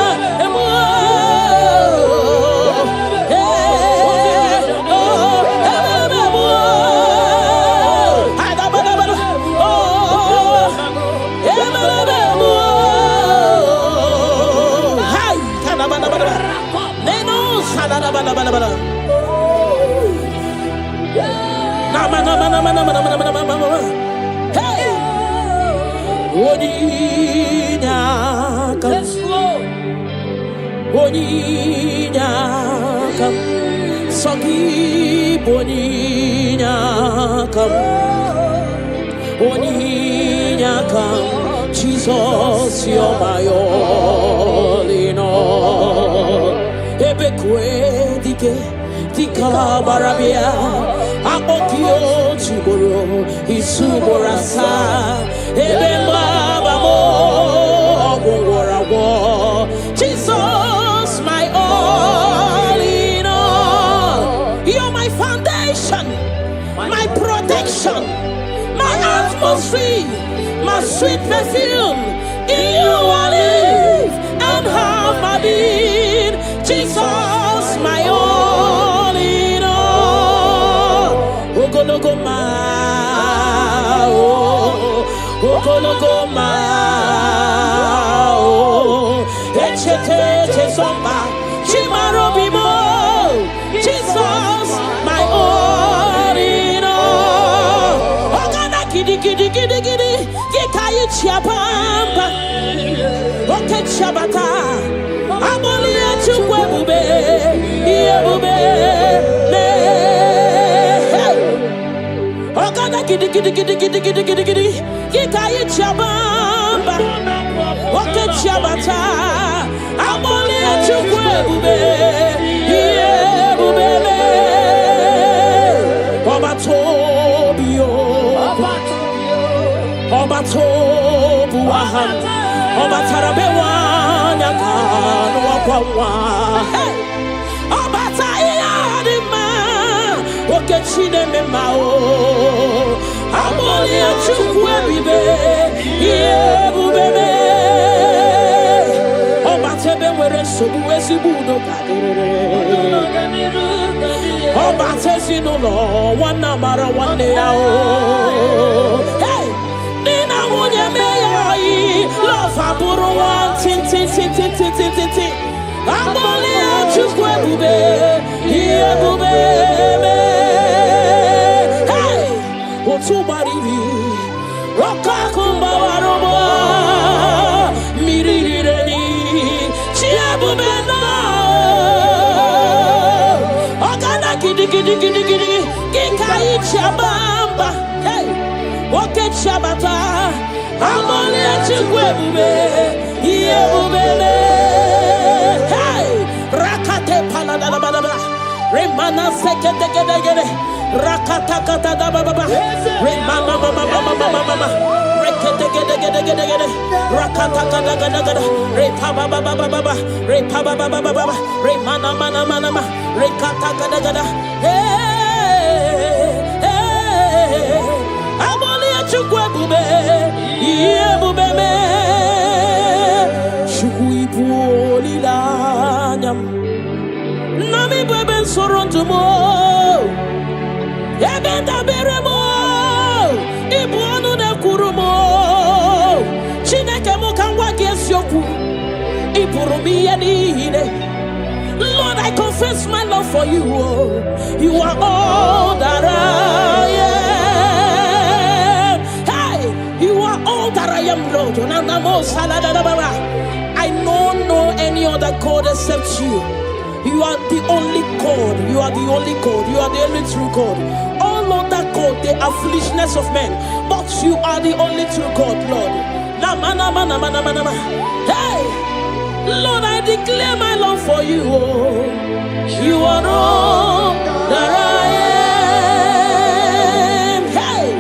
Boninyakam Sogi Boninyakam Boninyakam Jesus, you're my all in all. Ebekwe dike dika barabia Akokio chiboro isuborasa Ebemba babo ogwarawo Jesus, my all in all. You're my foundation, my protection, my atmosphere, my sweet perfume. In you I live and have my being. Jesus, my all in all. Lokogoma, Lokogoma, Echete somba, Chimarobimo. Jesus, my all in all. Ogana kidi kidi kidi kidi, Kikayi chiapamba, Oke chabata, Aboli chukwe bube, Iye bube, Ogana kidi kidi kidi kidi kidi kidi kidi, Kikayi chiapamba, Oke chabata, Aboli chukwe bube, Iye bube, Obatobio, Obatobu aham, Obatarabewa nyakano wakwawa. Obatayadima, Okechine memao, Aboli achukwe bibe, Iye bubebe. Obatebe were sobu esibuno kadere. Obatesi no lo, wana mara wane yao. Hey, Nina munye meyai, lofa buru wan tin tin tin tin tin tin tin tin. Aboli achukwe bube, iye bube me. Hey, otubari vi Roka kumba warobo mirireni chiabu bena ogana kidi kinkai chabamba hey oke chabata amole chigwebube yebubele hey rakate palada baba remana sekete rakata kata baba remana mama rekete rakata kata repa baba remana mana rekata kata hey amole chigwebube yebubele Shukuipulilanyam Nami beben sorontumo Ebenda beremo Ibuonu de kurumo Chineke mukangwa gesyoku Ipurumi yenine Lord, I confess my love for you. You are all that I am. Hey, you are all that I am, Lord. I don't know any other God except you. You are the only God. You are the only God. You are the only true God. All other God, they are foolishness of men. But you are the only true God, Lord. Hey, Lord, I declare my love for you. You are all that I am. Hey,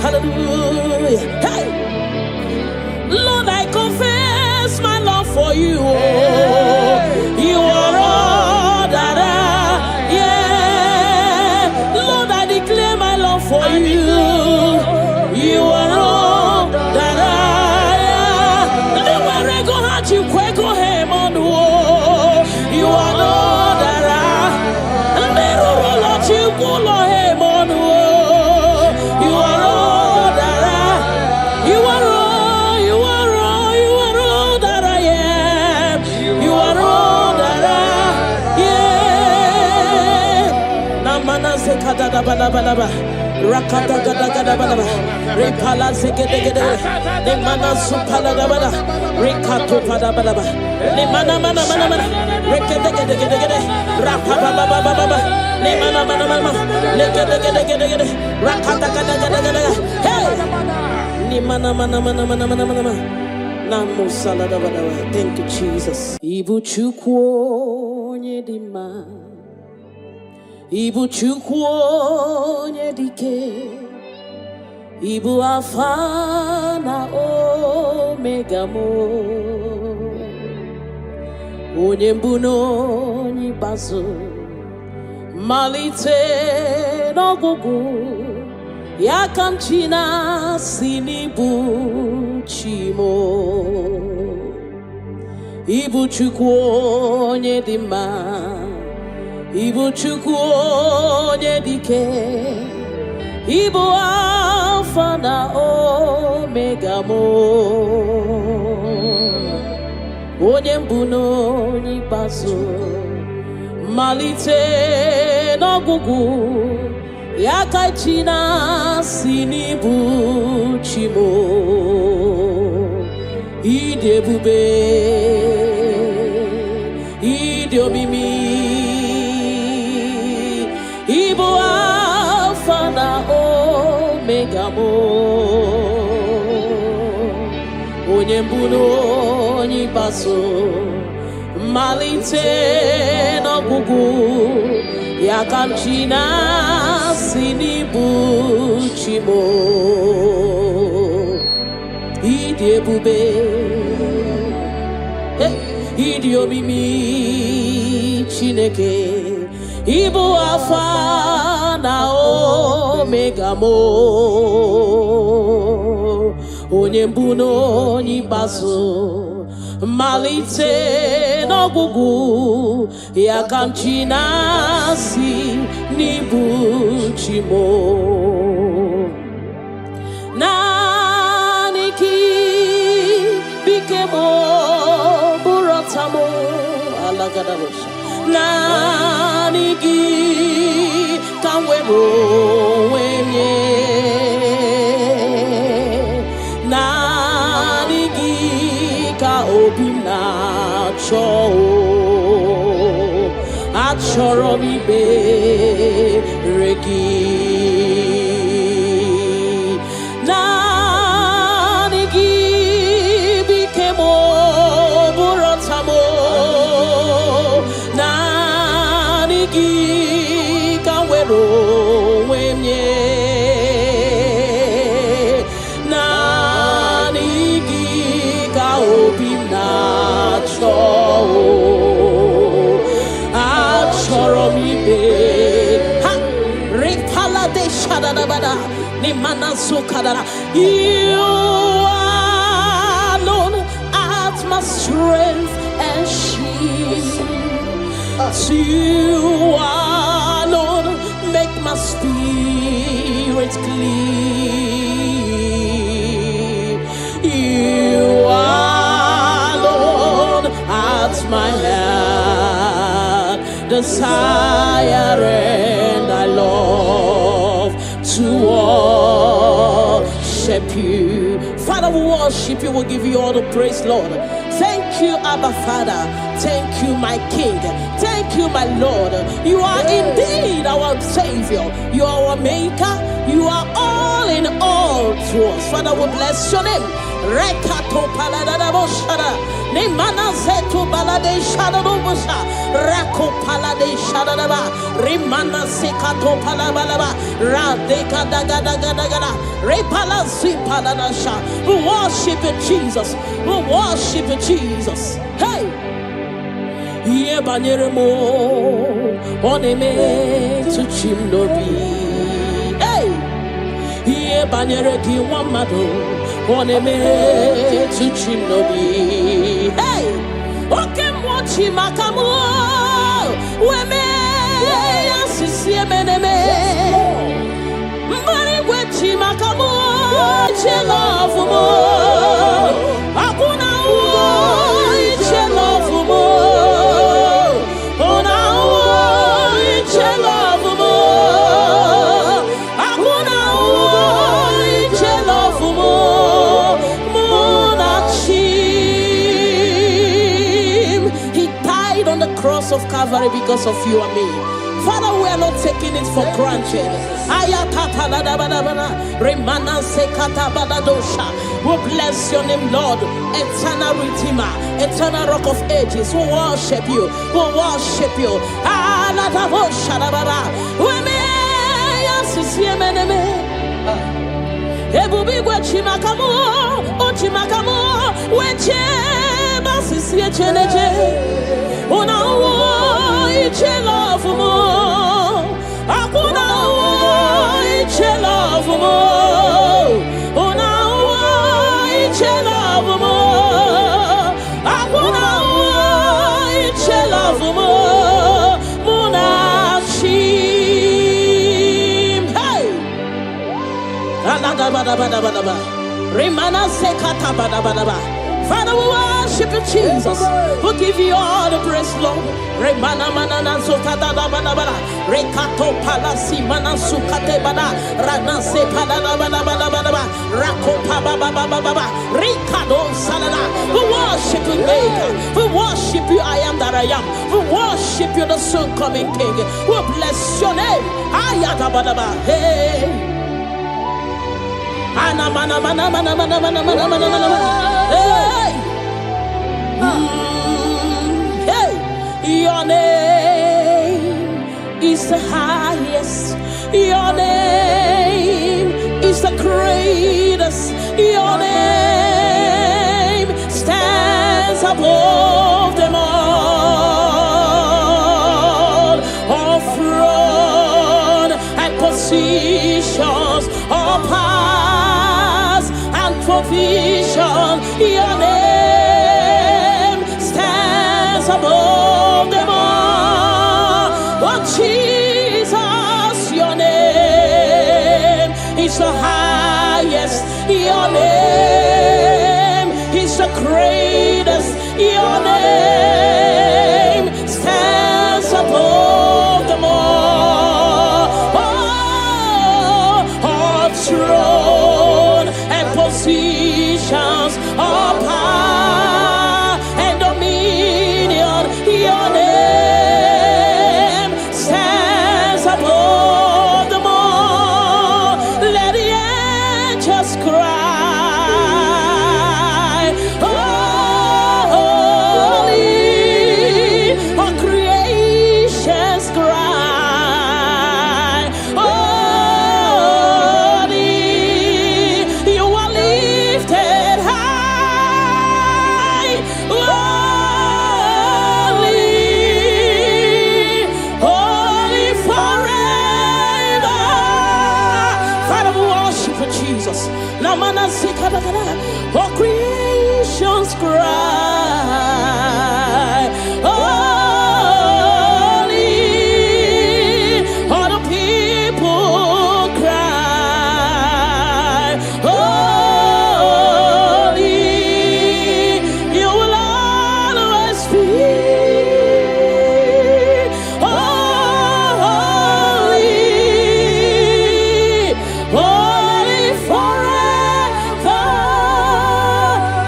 hallelujah. Hey, Lord, I confess my love for you. You are all that I am. Lord, I declare my love for you. You are all that I am. Never go hard, you kweko him on the wall. You are all that I am. Never roll you pull him on the wall. You are all that I am. You are all that I am. You are all that I am. Namana sekada balaba. Rakata gada balaba. Repala segede. Ne mana supala bala. Rekato pada balaba. Ne mana. Rekete gede. Rapa baba. Ne mana. Legede. Rakata gada. Hey. Ne mana. Namo salada bala. Thank you, Jesus. Ibu chukwo nyedima. Ibu chukwo nyedike. Ibu Alpha na Omega mo. Onye mbuno nyibazo. Malite n'ọgwụgwụ. Ya kamchina sinibu chimo. Ibu chukwu onye dị mma. Ibu chukwu onye dike. Ibu Alpha na Omega mo. Onye mbụ n'onye ikpeazụ. Malite n'ọgwụgwụ. Ya ka chi na-asị n'ibu chi mo. Ịdị ebube. Ịdị omimi. Ibu Alpha na Omega mo. Onye mbụ n'onye ikpeazụ. Malite n'ọgwụgwụ. Ya ka m chi na-asị n'ibu chi mo. Ịdị ebube. Ịdị omimi Chineke. Ibu Alpha na Omega mo. Onye mbụ n'onye ikpeazụ. Malite n'ọgwụgwụ. Ya ka m chi na-asị n'ibu chi mo. Naanị gị bike mo bụrụ ọta mo. Alagadabosha. nanigi kanwero wenye nanigi ka obina cho achoro mibe regi nanigi bikemo burotamo nanigi kanwero wenye nanigi ka obina cho achoro mibe ha repala de shadadabada ni manasukadara. You alone art my strength and shield. You alone make my spirit clean. You alone art my heart desire, and I love to worship you. Father, we worship you. We'll give you all the praise, Lord. Thank you, Abba Father. Thank you, my King. Thank you, my Lord. You are indeed our Savior. You are our Maker. You are all in all to us. Father, we bless your name. Rekato paladada boshara. Nemana zetu balade shada bosha. Rako palade shada ba. Rimana sekato palabalaba. Radeka daga daga daga. Repala zipalada sha. We worship you, Jesus. We worship you, Jesus. Hey. Ye banyeremo oneme to chimnobi. Hey. Ye banyere ki wamado oneme to chimnobi. Hey. Okay, mochi makamu. Weme asisi meneme. Mbari wechi makamu. Chelo mo. Akuna wo chelo mo. Cross of Calvary because of you and me. Father, we are not taking it for granted. We bless your name, Lord. Eternal Redeemer, eternal Rock of Ages. We worship you. We worship you. Una wo iche love mo. Akuna wo iche love mo. Una wo iche love mo. Akuna wo iche love mo. Muna chim. Hey. Alada bada bada bada bada. Remana sekata bada bada bada. Father, we worship you, Jesus. We give you all the praise, Lord. Remana manana zokada bana bana. Rekato palasi mana sukate bana. Rana se palana bana bana bana bana. Rako pa baba baba baba. Rikado salada. We worship you, Maker. We worship you, I am that I am. We worship you, the soon coming King. We bless your name. Ayada bana bana. Hey. Ana mana mana mana mana mana mana mana mana. Hey. Hey. Your name is the highest. Your name is the greatest. Your name stands above them all. All throne and positions, all powers and provision. Your name stands above them all. Oh Jesus, your name is the highest. Your name is the greatest. Your name stands Oh, creations cry. Holy, all the people cry. Holy, you will always be. Holy, holy forever.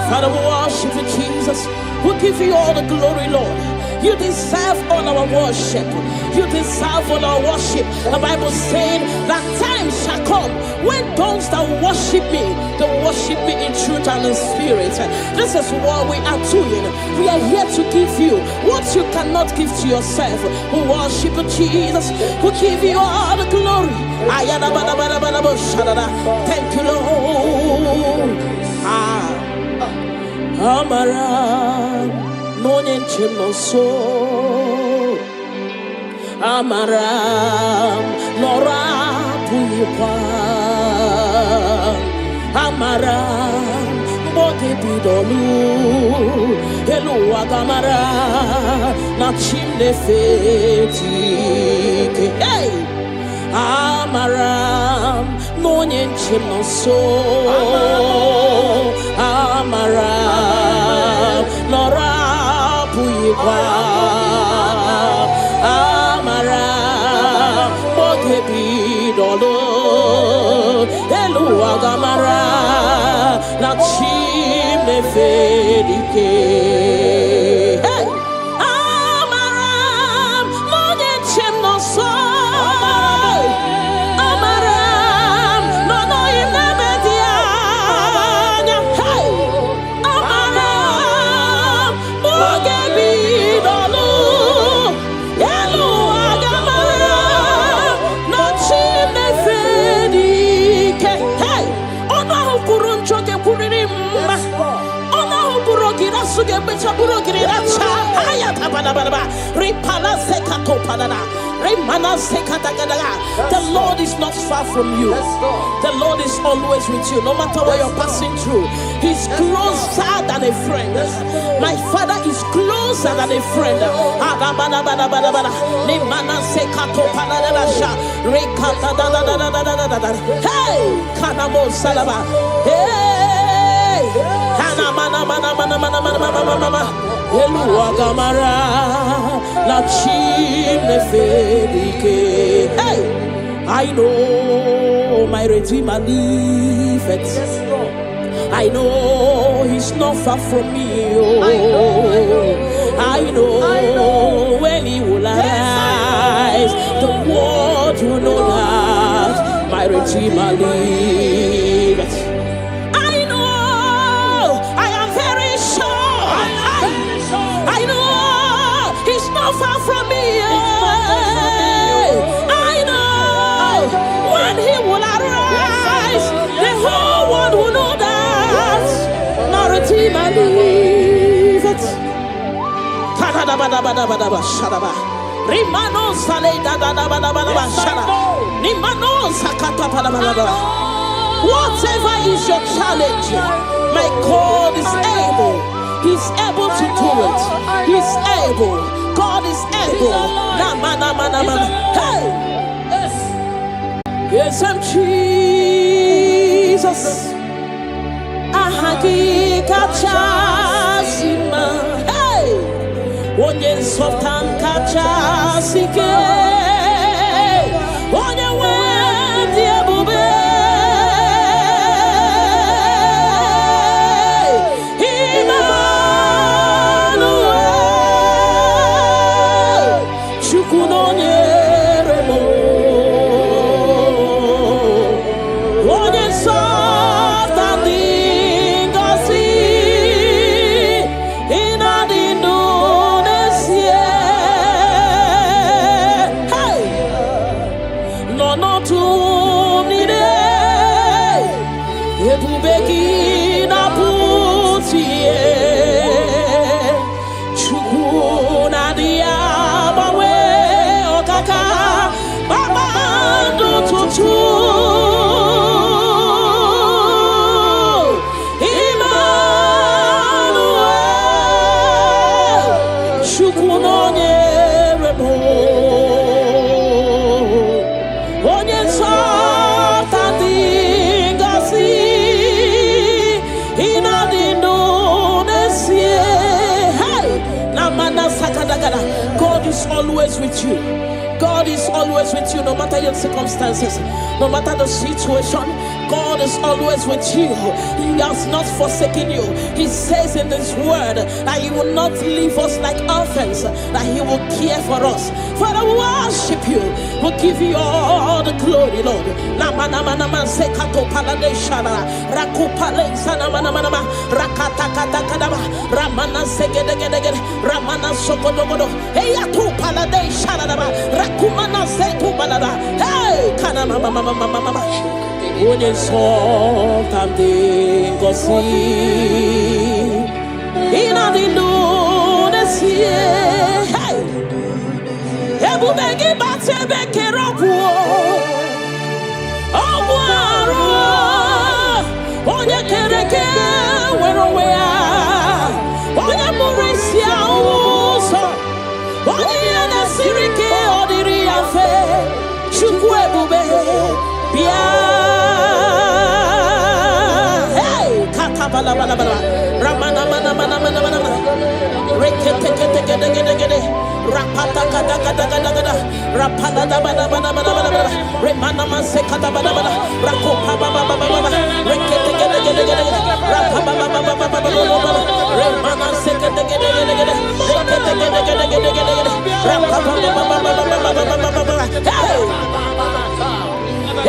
Father, we worship you, Jesus. We give you all the glory, Lord. You deserve all our worship. You deserve all our worship. The Bible said that time shall come when those that worship me, they worship me in truth and in spirit. This is what we are doing. We are here to give you what you cannot give to yourself. We worship you, Jesus. We give you all the glory. Thank you, Lord. Amara, no name no so. Amara, Nora Puipa. Amara, Bote Pidolu. Hello, Agamara, Nachinde Feti. Hey, Amara, no name no so. Amara, Nora Puipa. Amara, Botebi Dolo, Elu Agamara, Nachime Fedike. Hey, Amara, Monie Chimno So. The Lord is not far from you. The Lord is always with you, no matter what you're passing through. He's closer than a friend. My Father is closer than a friend. Hey, Kanamo Salaba. Hey, Elua Gamara, La Chime Fedike. Hey, I know my Redeemer liveth. I know he's not far from me. Oh, I know when he will arise, the world will know that my Redeemer liveth. Far from me, I know when he will arise, the whole world will know that my Redeemer liveth. Rimano sale da da da da da da shara. Rimano sakata pa da da da. Whatever is your challenge, my God is able. He's able to do it. He's able. God is able. Hey! Yes, I'm Jesus. Ahagi kachasima. Hey! Onye softan kachasike. Onye wendi ebube. is always with you. God is always with you, no matter your circumstances, no matter the situation. God is always with you. He has not forsaken you. He says in His word that He will not leave us like orphans, that He will care for us. Father, we worship you. We'll give you all the glory, Lord. Onye something go see in a the sea. Hey, Ebu begi bate beke robu. Obuaro, onye kereke wero wea, onye murisia uso, onye na sirike odiri afe, chukwu ebube bia. Bala bala bala ramana mana mana mana mana rekete kete kete kete kete rapata kata kata kata kata rapala da bala bala bala bala remana manse kata bala bala rakopa baba baba baba rekete kete kete kete rapapa baba baba baba remana se kete kete kete kete rekete kete kete kete kete rapapa baba baba baba baba hey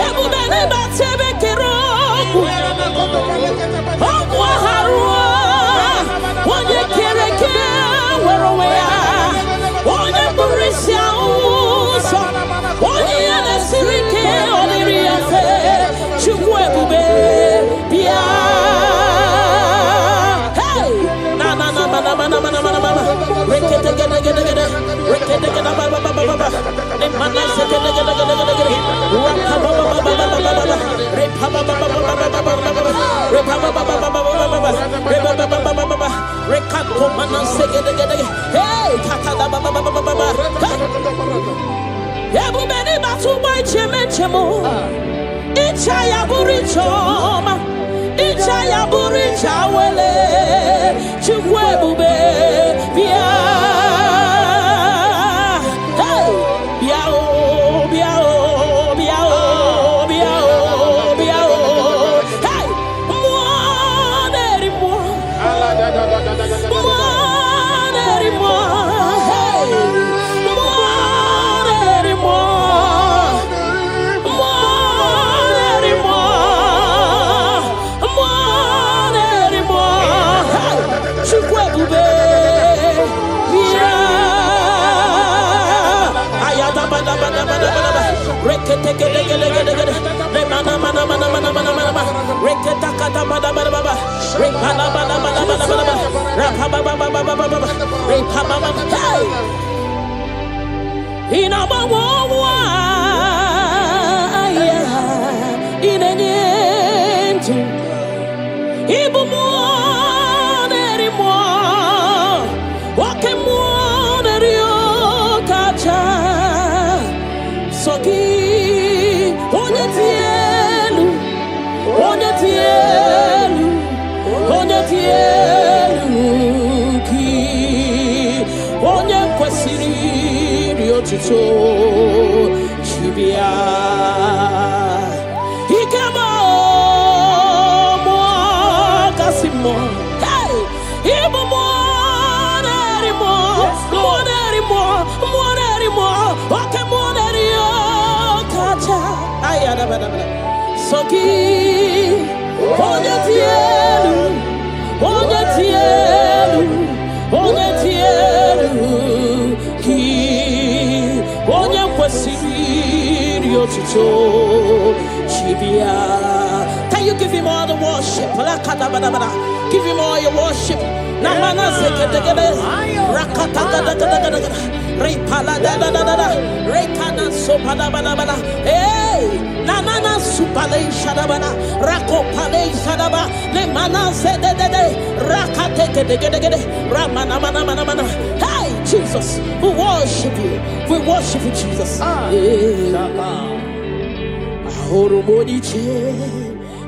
ebu bene batebe kero onye kereke were wea onye burisia uso onye na-esirike oliri afe chukwu ebube bịa hey na na na mana mana mana mana mana rekete gede gede gede rekete gede baba baba baba ne mana se gede gede gede gede rapa baba baba baba baba repa baba baba baba baba repa baba baba baba repa baba baba baba rekako mana se gede gede hey kata baba baba baba ebu beni batu boy cheme chemo icha ya burichoma icha ya buricha wele chukwu ebube bia hey bia o bia o bia o bia o bia o hey mo deri mo hey rekete gede gede gede gede mana mana mana mana mana mana rekete kata bada bada baba rekala bada bada bada bada rapa baba baba baba baba repa baba hey ina bawa ya inenyentu ibu mo neri mo wake mo neri o kacha soki onye tielu ki onye kwesiri riotuto chibia ikemo mo kasimo hey ibu mo nerimo wake mo nerio kacha ayada bada bada soki onye tielu ki onye kwesiri otuto chibia. Can you give him all the worship? Give him all your worship. Namana sekedegede rakata gada gada gada gada repala da da da da rekana sopada bada bada hey nanana supale shadabana rakopale shadaba le mana sedede rakate gede gede gede ramana mana mana mana hey Jesus, we worship you, Jesus. Ahoro moniche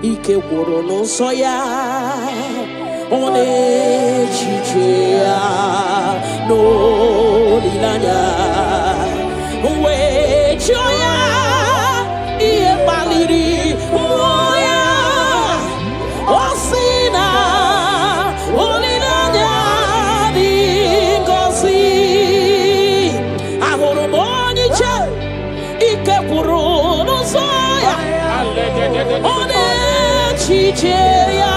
ike woro no soya one chichia no lilanya we joya iye baliri moya osina olilanya dingosi ahoro moni che ike puru no soya one chichia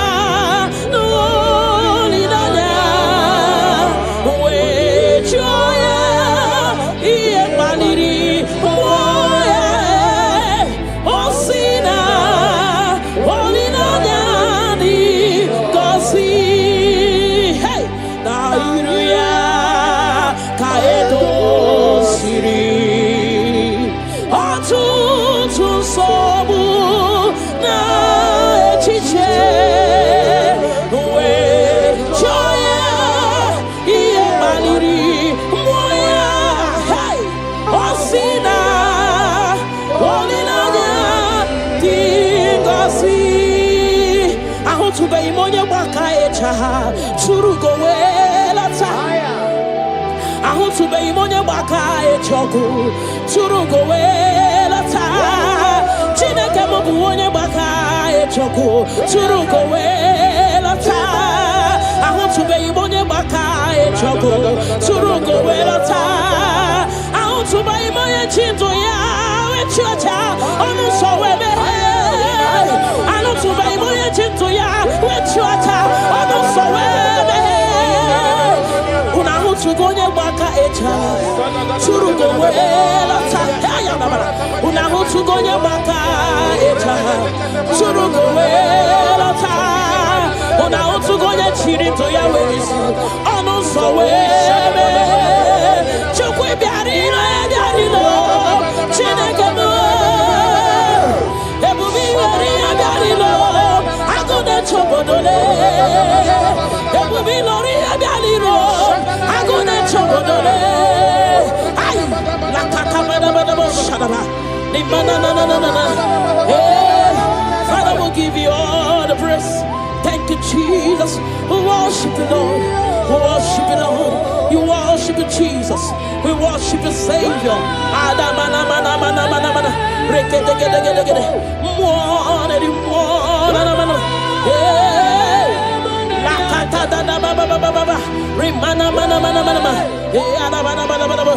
Churugo wela taya ahutu be imonya baka echoku churugo wela taya chineke mobu onye baka echoku churugo wela taya ahutu be imonya baka echoku churugo wela taya ahutu be imonya chinto ya echocha onu so webe ahutu be imonya chinto ya echocha onu so webe Unahutugonye baka echa Churugo wela ta Unahutugonye baka echa Churugo wela ta Unahutugonye chirito ya werisu Onu so webe Chukwe biarino biarino Chineke mo Ebubi weri biarino Agone chobodole Ebubi lori biarino Agone chobodole Ay la kakamada bada shadaba Ni manana Father will give you all the praise. Thank you, Jesus. We worship you, Lord. We worship you, Lord. You worship you, Jesus. We worship you, Savior. Adamana mana mana mana mana. Rekete gede gede gede. Mwana di mwana mana. La kata da da ba ba ba ba ba. Remana mana mana mana mana. Adamana mana mana mana.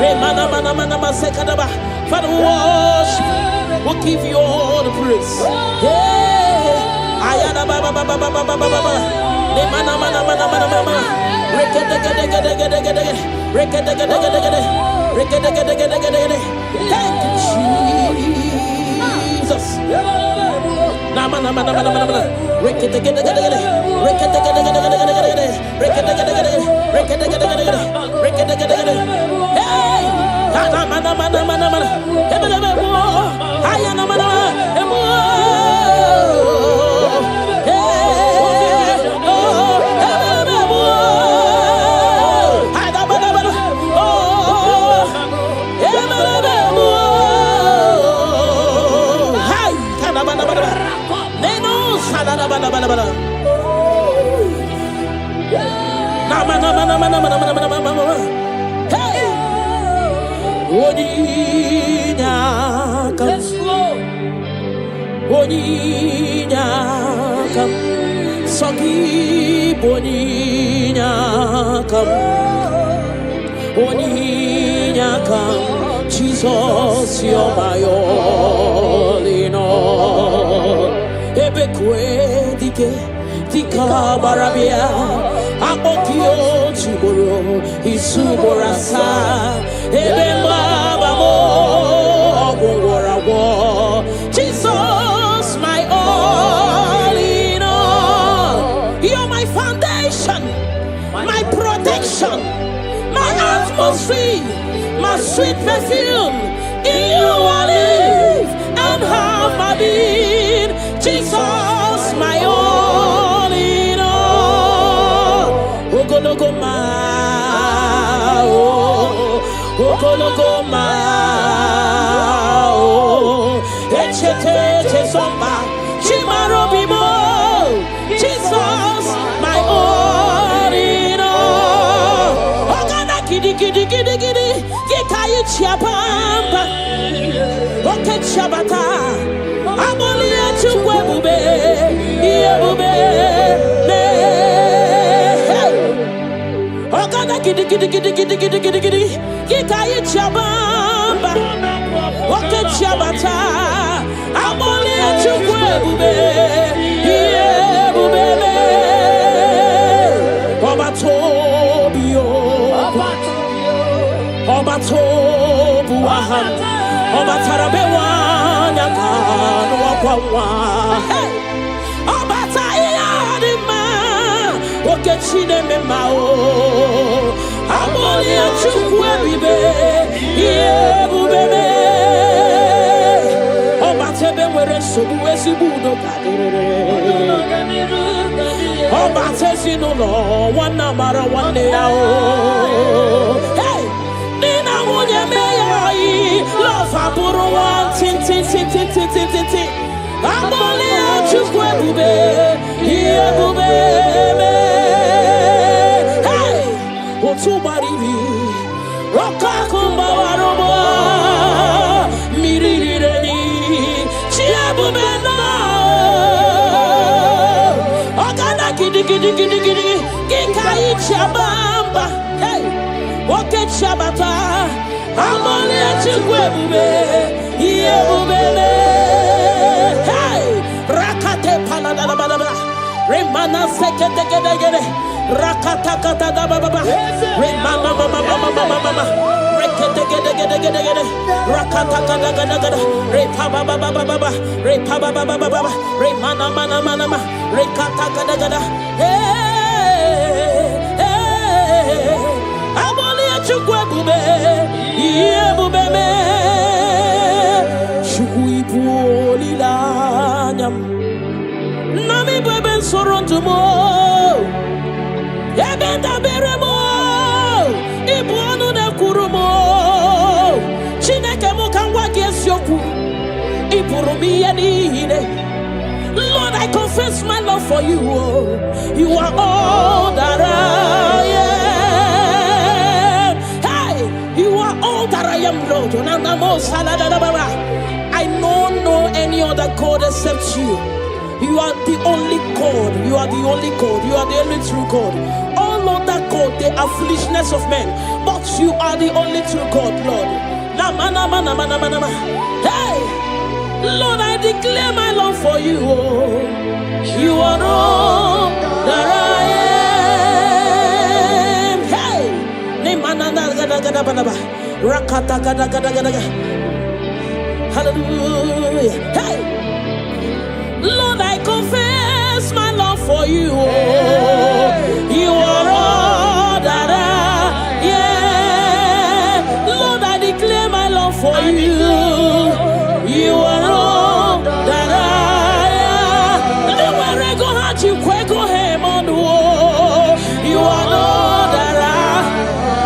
Remana mana mana mana sekada ba. Father, we worship. We'll give you all the praise. Ayana ba ba ba ba ba ba ba ba ba. Ne mana mana mana mana mana. Rekete gede gede gede gede. Rekete gede gede gede. Rekete gede gede gede gede. Thank you, Jesus. Na mana mana mana mana mana. Rekete gede gede gede. Rekete gede gede gede gede gede. Rekete gede gede gede. Rekete gede gede gede. Rekete gede gede. Hey! Mana mana mana mana mana. Ebelebe mo. Ayana mana mana. Sogi boninya kam Jesus you're my all in all ebekwe dike dika barabia akokio chiboro isuborasa ebemba bamo ogwarawo Jesus my all in all you're my foundation my protection my atmosphere my sweet perfume in you I live and have my being Jesus my all in all Lokogoma Lokogoma Echete somba Chimarobimo Jesus Chiapamba, okay, Shabata, Abolia Chukwe, Yabube, Ogana Giddy, Gikai Chabamba, okay, Shabata, Abolia Chukwe, Yabube, Obatobio. Obatobu aha Obatarabewa nyakano wakwa Obatayadima Okechine memao Amoli achukwe bibe Yebubebe Obatebe were sobu esibudo kadere Obatesi no lo wana mara wane yao Love aburu one tin. Amoli achukwe bube, here bube Hey, otubaribi, roka kumba warobo, mirireni, chia bube no. Ogana gidi, gikai chabamba. Hey, oke chabata. Amoli achukwe bube, yebubele. Hey, rakate palada baba, remana sekete gede, rakata kata da baba, remana mama, rekete gede, rakata kata gada, repa baba, remana mana, rekata gada. Hey, amoli achukwe bube. Yebubeme Shukuipuoli lanyam Nami beben sorontumo Yebenda beremo Ibuanu na kurumo Chineke mukangwa gesyoku Ipurumi yenihine Lord, I confess my love for you. You are all that I am. Hey, you are all that I am, Lord. I don't know any other God except you. You are the only God. You are the only God. You are the only true God. All other God, they are foolishness of men. But you are the only true God, Lord. Hey, Lord, I declare my love for you. You are all that I am. Hey, hallelujah. Hey, Lord, I confess my love for you. You are all that I am. Lord, I declare my love for you. You are all that I am. Never go hard, you quick go him on the wall. You are all that I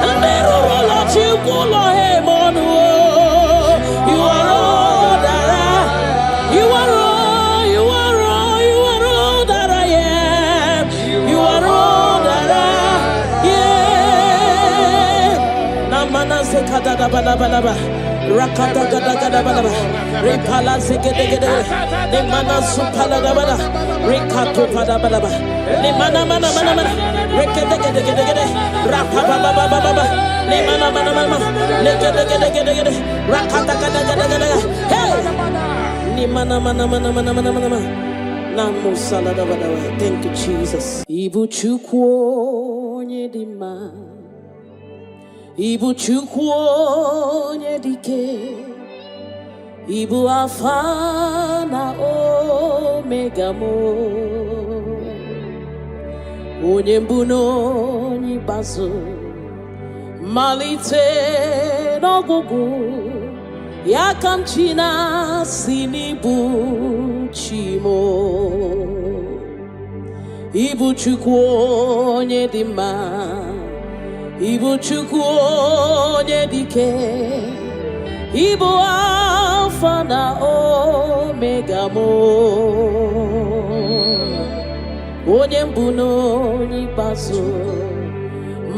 am. Never let you go him on the wall. You are all that I am. You are all, you are all, you are all that I am. You are all that I am. Namana sekada balaba. Rakata gada gada balaba, repala segede, ne mana supala gada, rekato pada balaba, ne mana, rekede gede, rapa baba, ne mana, ne gede, rakata gada, hey, ne mana, namo salada balaba. Thank you, Jesus. Ibu chukwo nyedima. Ibu chukwu onye dike, Ibu Alpha na Omega mo, onye mbụ na onye ikpeazụ, malite n'ọgwụgwụ, ya ka m chi na-asị n'ibu chi mo. Ibu chukwu onye dị mma, Ibu chukwu onye dike, Ibu Alpha na Omega mo, onye mbụ na onye ikpeazụ,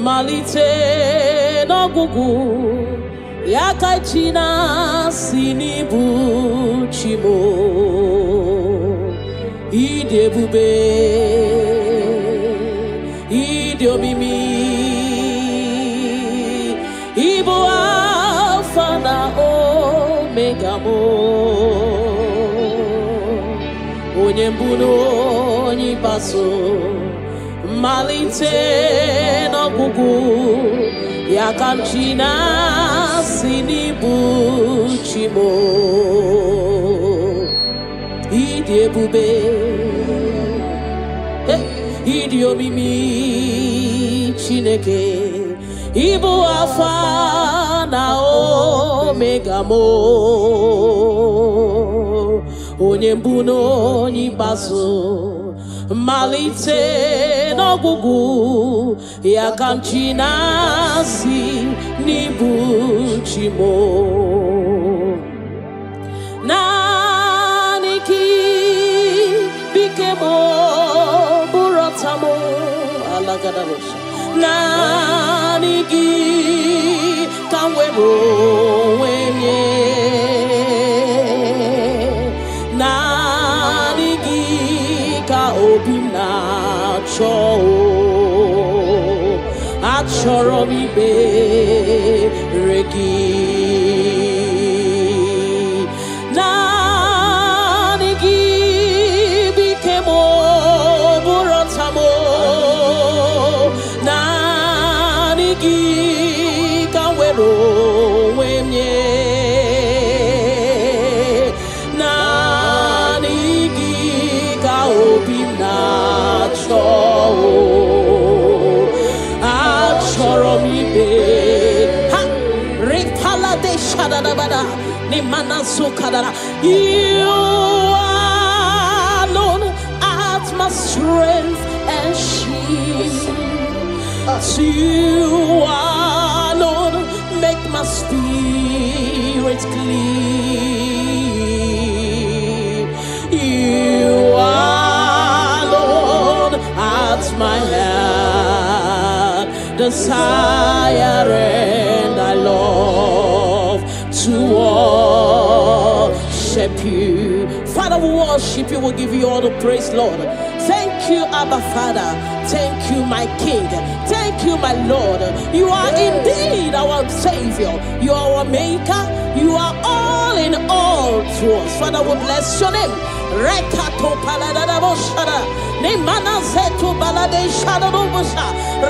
malite n'ọgwụgwụ, Yakachina sinibu chimo idebube idiomimi ibo alpha na omega mo onyembuno onyibaso malite n'ọgwụgwụ Yakamchina sinibu chimo idebube idiomimi chineke ibu alpha na omega mo onye mbụ na onye ikpeazụ malite n'ọgwụgwụ Yakamchina sinibu chimo naanị gị bikemo burotamo alagadabosha naanị gị ka m were onwe nye naanị gị ka obi m na-achọ achọrọ m ikpere gị naanị gị bikemo burotamo naanị gị ka m were onwe m nye naanị gị ka obi m na-achọ achọrọ m ikpe ha ripala de shadadabada ni mana sukadara you alone art my strength and shield you alone make my spirit clean you alone art my heart desire and I love to worship you. Father, we worship you, we'll give you all the praise, Lord. Thank you, Abba Father. Thank you, my King. Thank you, my Lord. You are indeed our Savior. You are our Maker. You are all in all to us. Father, we bless your name. Rekato paladadaboshada. Nemana zeto balade shadadobosha.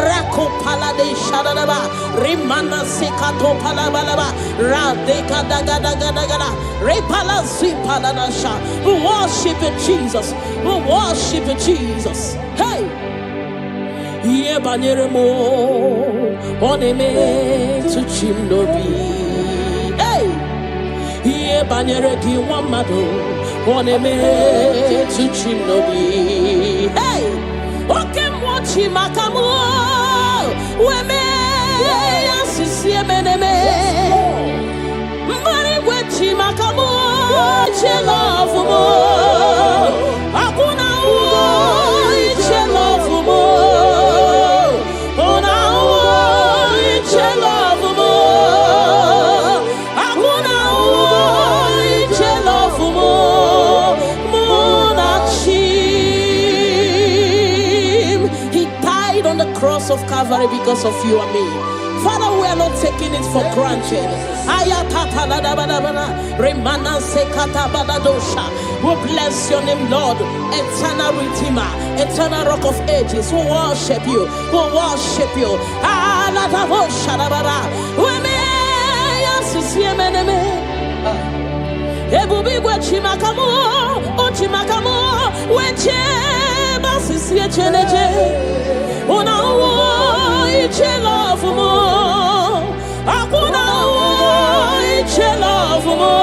Rako palade shadadaba. Rimana sekato palabalaba. Radeka dagadagada. Repala zipaladasha. We worship you, Jesus. We worship you, Jesus. Hey! Ye banyeremo oneme to chimnobi. Hey! Ye banyere ki wamado oneme to chimnobi. Hey! Oke mwachi makamu weme yasisi emeneme. Mbari wechi makamu chelofu mo. Akuna uo chelofu mo. Cross of Calvary because of you and me. Father, we are not taking it for granted. We bless your name, Lord. Eternal Redeemer, eternal Rock of Ages. We worship you. We worship you. Una iche love mo, akuna iche love mo.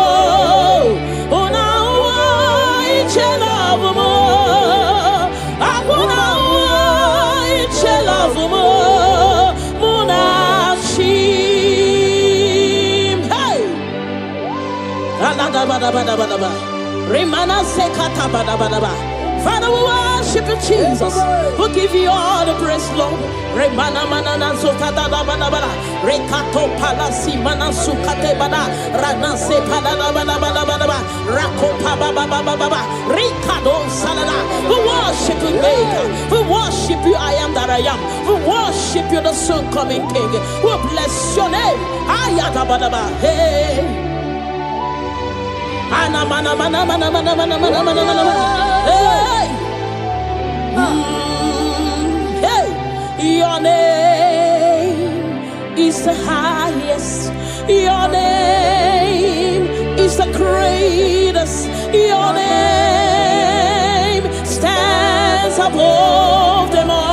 Una iche love mo, akuna iche love mo. Muna shim, hey. Alada bada bada bada bada. Rimana sekata bada bada bada. Father, we worship you, Jesus. We give you all the praise, Lord. Remana manana zokada da bana bana. Rekato palasi mana sukate bana. Rana se palada bana bana bana. Rako pa ba ba ba ba ba. Rikado salada. We worship you, Maker. We worship you, I am that I am. We worship you, the soon coming King. We bless your name. Ayata bana bana. Hey. Ana mana mana mana mana mana mana mana mana. Hey. Hey. Your name is the highest. Your name is the greatest. Your name stands above them all.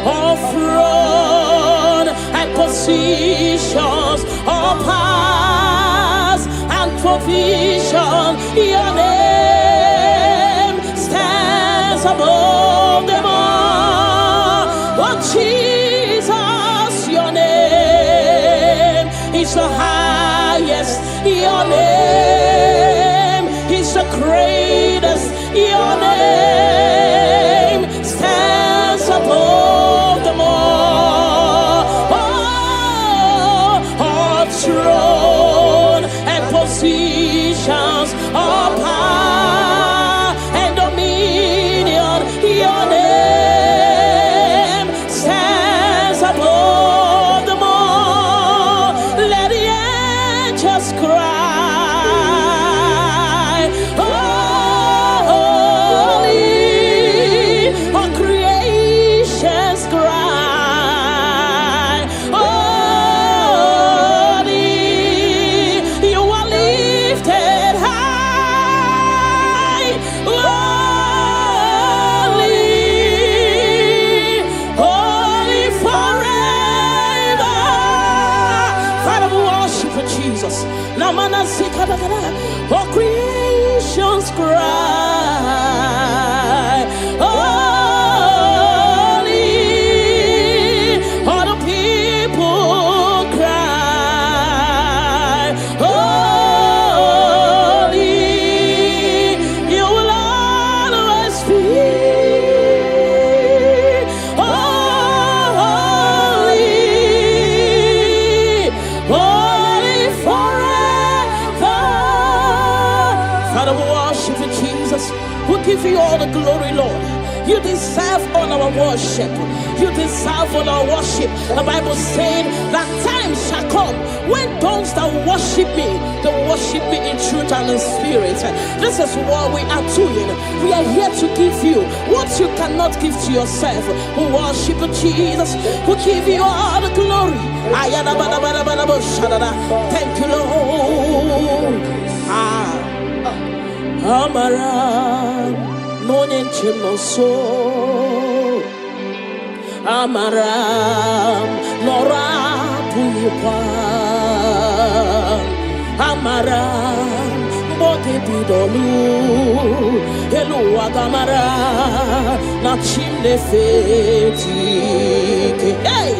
All throne and positions, all powers and provision. Your name stands above them all. Oh Jesus, your name is the highest. Your name is the greatest. Your name stands above them all. Oh, all throne and positions, all power and dominion. Your name stands above them all. Let the angels cry, holy. All creations cry, holy. You are lifted high, holy, holy forever. Father, we worship you, Jesus. Namana sikadagada. All creations cry, holy. All the people cry, holy. You will always be holy, holy forever. Father, we worship you, Jesus. We give you all the glory, Lord. You deserve all our worship. You deserve all our worship. The Bible said that time shall come when those that worship me, they worship me in truth and in spirit. This is what we are doing. We are here to give you what you cannot give to yourself. We worship you, Jesus. We give you all the glory. Thank you, Lord. Amara Monie Chimoso Amara Nora Puipa Amara Bote Bidolu Elu Agamara Nachimde Feti. Hey!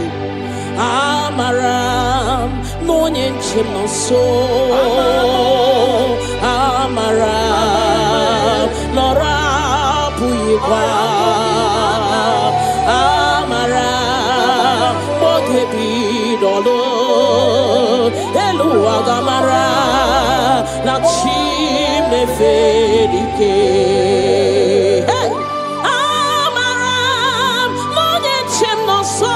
Amaram Monie Chimoso Amaram Nora Puipa Amaram Bogebi Dolo Elu Agamara Nachime Fedike. Hey! Amaram Monie Chimoso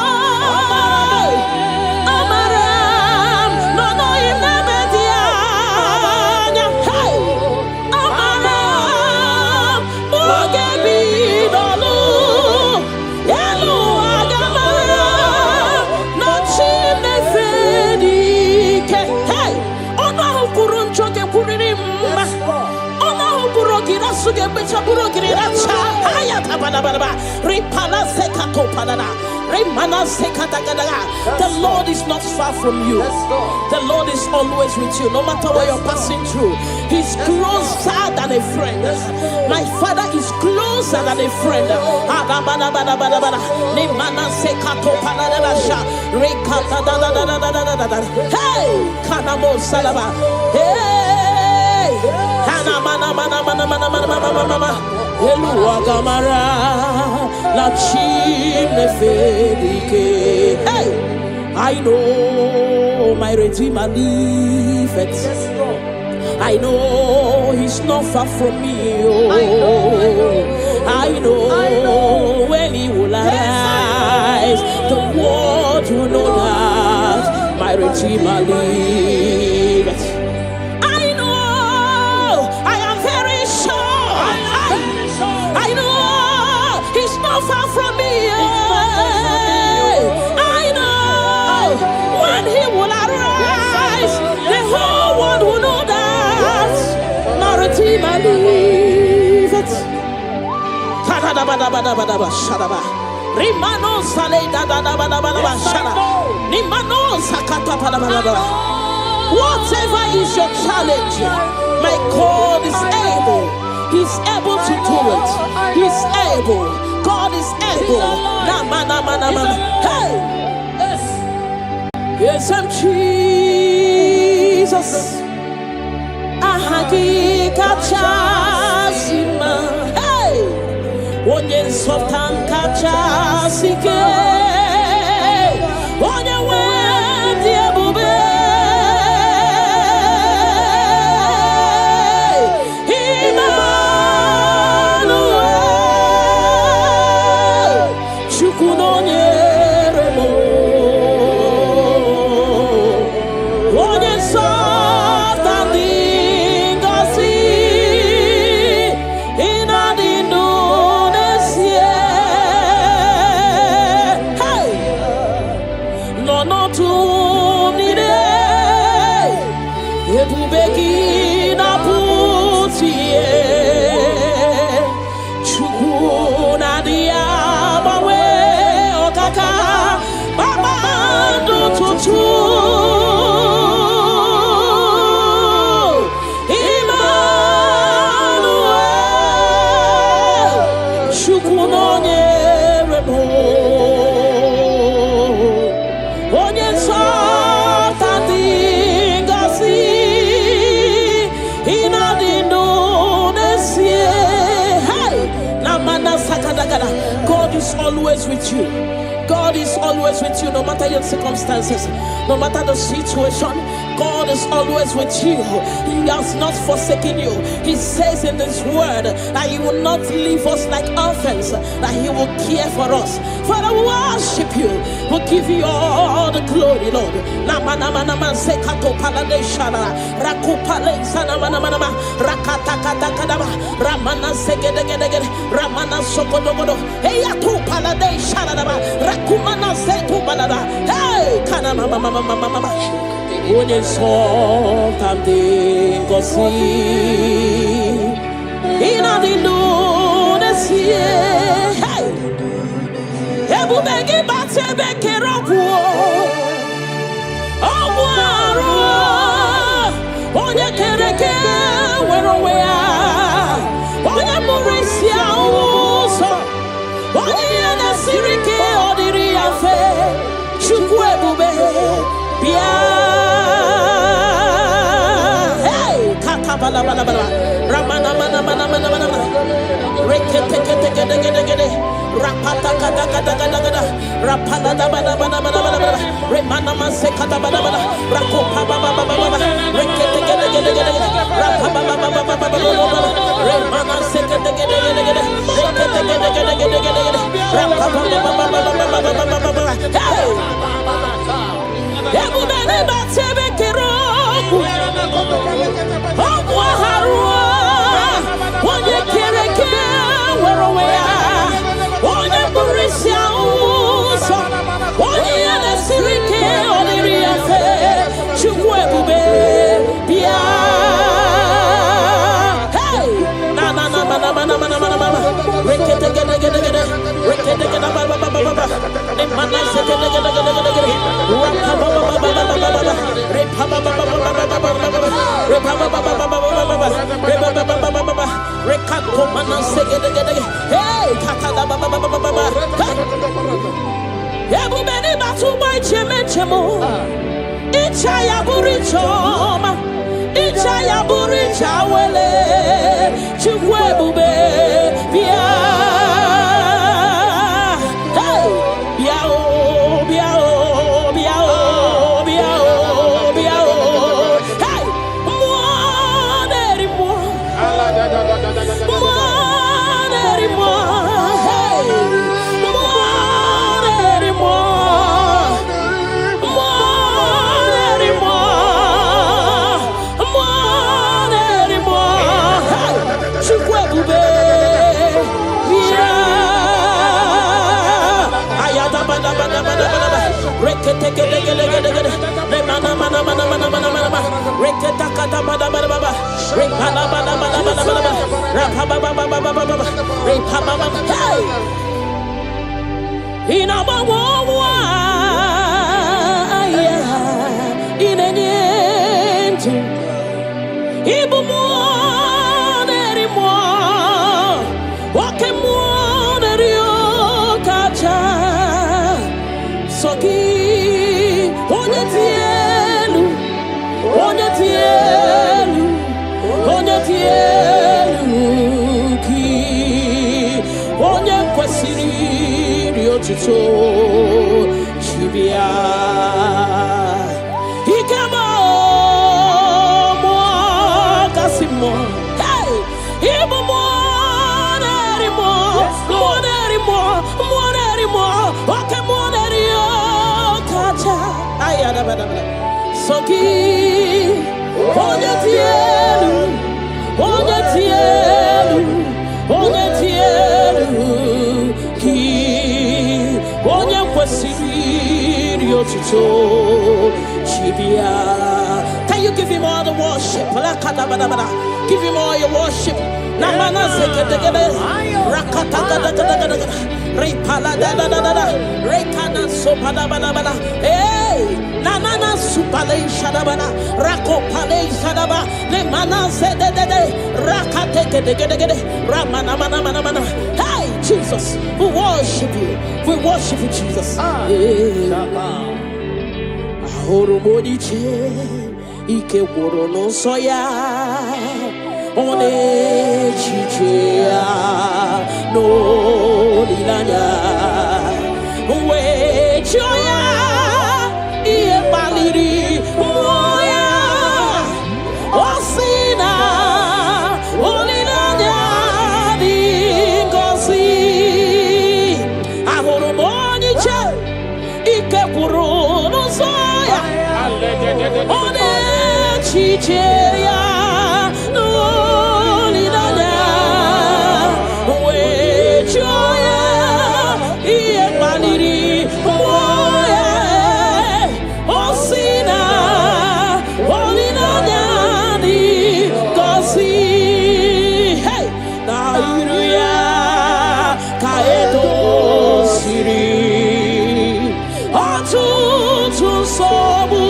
The Lord is not far from you. The Lord is always with you, no matter what you're passing through. He's closer than a friend. My Father is closer than a friend. Hey, Kanamo Salaba. Hey, Hana mana mana mana Eluagamara la chimne fedike. Hey, I know my Redeemer liveth. I know he's not far from me. Oh, I know when he will arise, the world will know that my Redeemer liveth. I know, I am very sure. I know he's not far from me. I know when he will arise, the whole world will know that my Redeemer liveth. Rimano sale da da da ba da ba ba shara. Nimano sakata pa da ba da ba. Whatever is your challenge, my God is able. He's able to do it. He's able. God is able. Na ma na ma na ma. Hey. Yes, I'm Jesus. Ahagi kachasima. Hey. Onye nsọpụta kachasike. Onye nwere ebube. Emmanuel. Chukwu nọnyere m. Onye nsọpụta dị ngọzi. Ị na-adị ndụ. God is always with you. God is always with you, no matter your circumstances, no matter the situation. God is always with you. He has not forsaken you. He says in His word that He will not leave us like orphans, that He will care for us. Father, we worship you. We'll give you all the glory, Lord. Onye nsọpụta dị ngọzi. Ị na-adị ndụ n'ezie. Ebube gị bata ebe kere ọgwụ. Ọgwụ arụ. Onye kere eke nwere onwe ya. Onye mụrụ isi ahụ ụzọ. Onye ihe na-esiri ike ọ dịrị ya mfe. Chukwu ebube bịa. Hey, kata bala bala bala. Ramana mana mana mana mana mana. Rekete kete kete kete kete. Rapata kata kata kata kata. Rapala da bala bala bala bala bala. Remana mase kata bala bala. Rakopa baba baba baba. Rekete kete kete kete. Rapa baba baba baba baba. Remana se kete kete kete kete. Rekete kete kete kete kete. Rapa baba baba baba baba baba. Hey. Ebubele batebe kero. Ogwa harua. Onye kereke werowe ya. Onye burisia uso. Onye yana sirike oniri yafe. Chukwu ebube bia. Hey! Na na na na na na na na na na. Rekete gede gede gede. Rekete gede ba ba ba ba ba. Ne mana se gede gede gede gede. Rapa ba ba ba ba ba ba ba. Repa ba ba ba ba ba ba ba ba. Repa ba ba ba ba ba ba ba. Repa ba ba ba ba ba ba. Rekato mana se gede gede. Hey, kata da ba ba ba ba ba ba. Ebube ni batu boy cheme chemo. Icha ya buri choma. Icha ya buri chawele. Chukwe Can you give him all the worship? Give him all your worship. Hey, Jesus, we worship you. We worship you, Jesus. Monie ike gworo n'nsọ ya ọ na-echiche ya n'olileanya wee chụọ ya ihe kpaliri mmụọ ya ọ sị na olileanya dị ngọzi ahụrụ m onye iche ike gworo n'nsọ One chicheya n'olileanya wee chụọ ya ihe kpaliri mmụọ ya ọ sị na olileanya dị ngọzi na iru ya ka edoziri ọtụtụ nsogbu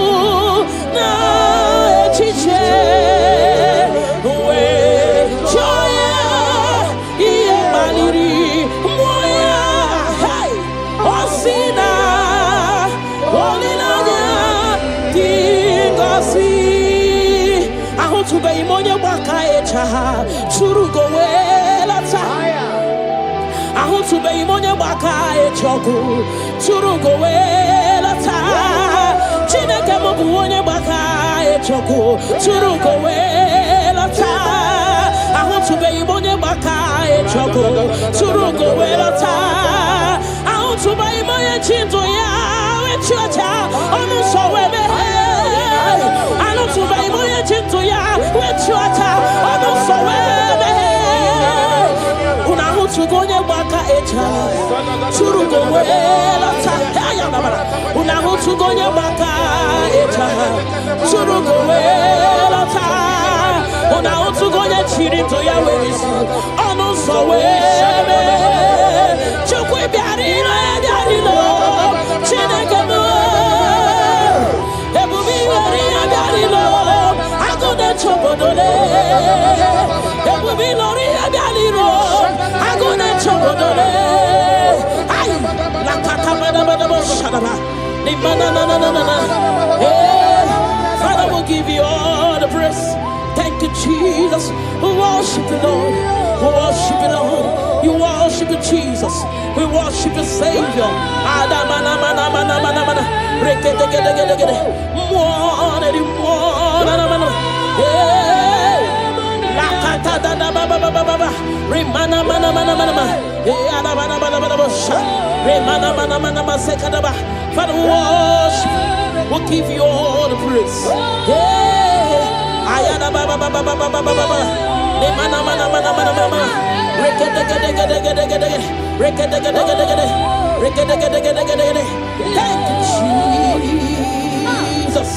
Ahụtụbeghị m onye gbaka echogu tụrụ gowelata Chineke m bụ onye gbaka echogu tụrụ gowelata Ahụtụbeghị m onye gbaka echogu tụrụ gowelata Ahụtụbeghị m onye chi ndụ ya wechi ọcha ọnụ nsọ wee meghe Ahụtụbeghị m onye chi ndụ ya wechi ọcha ọnụ nsọ wee meghe Unahutugonye baka echa Churugo welata Unahutugonye baka echa Churugo welata Unahutugonye chirito ya wezi Ono so weme Chukwe biarino ya biarino Chineke mo Ebubi wari ya biarino Agone chobodole Ebubi lori ya biarino Father, we'll give you all the praise. Thank you, Jesus. We worship you, Lord. We worship you, Lord. You worship you, Jesus. We worship you, Savior. Father, we worship. We'll give you all the praise. Thank you, Jesus.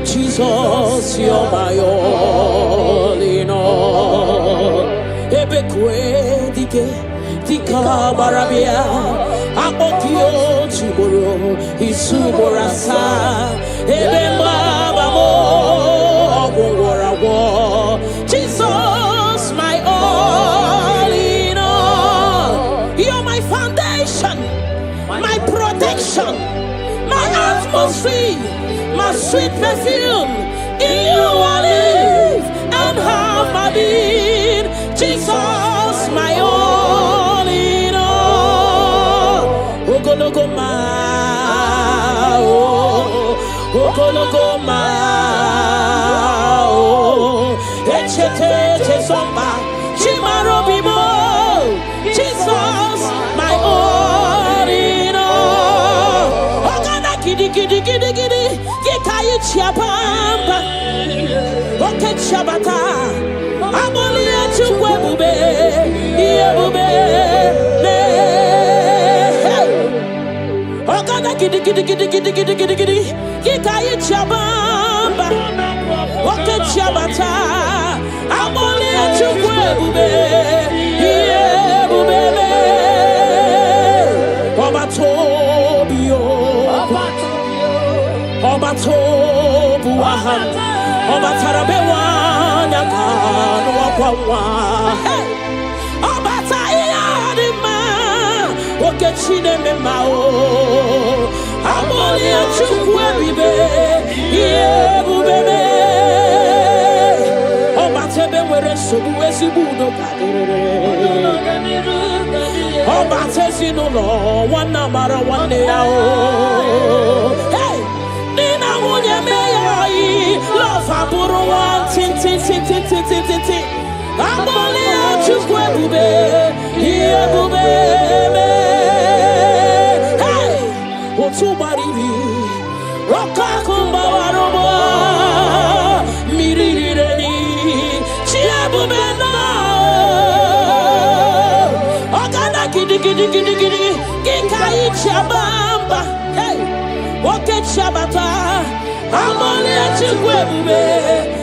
Jesus, you're my all in all. Ebekwe dika barabia akokio chiboro isuborasa ebemba babo ogwarawo. Jesus, my all in all. You're my foundation, my protection, my atmosphere, my sweet perfume. In you I live and have my being. Jesus, my all in all. Lokogoma, Lokogoma, Echete somba, Chimarobibo. Jesus, my all in all. Ogana kidi, Gikayi chiapamba, Oke chabata. Abolia chukwe bube, iye bube, ne. Ogana kidi, Gikayi chabamba, Oke chabata. Abolia chukwe bube, iye bube, ne. Obatobio, Obatobuahan, Obatarabewa, Nakano Wawa, Obatayadima, Okechine Memao, Amolia Chukwebibe, Yebube, Obatebe were Subuesibudo, Obatesino, one number one day. Love Aburo one tin. I'm only out to Bube, here Bube. Hey, what's your body? Rokakumba Waroba, Miri, Chiabumena. Ogana Giddy, Gikai Chabamba. Hey, what get Shabata? I'm only at you,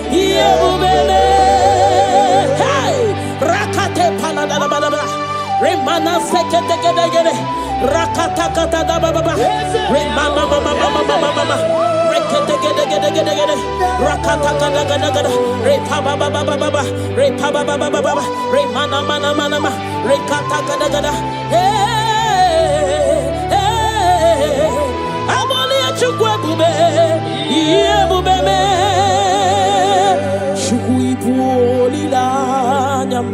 here, Bubele. Hey, Rakate Paladababa, Remana Sekete, Rakata Baba, Remama, Rekete, Rakata, Repaba, Remana, Rekata, hey, I'm only at you, Yebubeme Shukuipu Lilanyam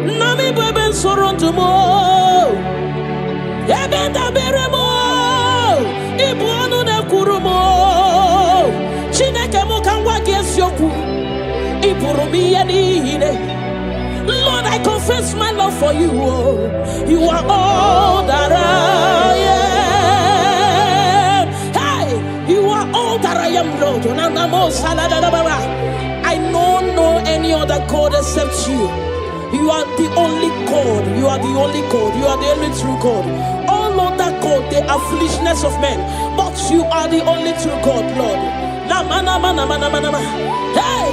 Nami Beben Sorontumo Ebenda Beremo Ibuanu Nekurumo Chineke Mokangwa Gesyoku Ipurumi Yanine. Lord, I confess my love for you. You are all that I am. You are all that I am, Lord. I don't know any other God except you. You are the only God. You are the only God. You are the only true God. All other God, they are foolishness of men. But you are the only true God, Lord. Hey,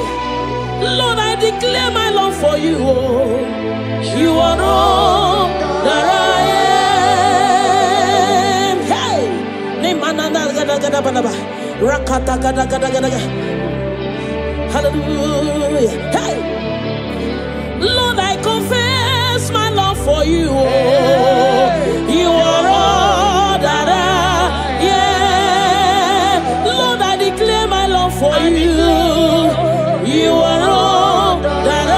Lord, I declare my love for you. You are all that I am. Hallelujah. Hey! Lord, I confess my love for you. You are all that Lord, I declare my love for you. You are all that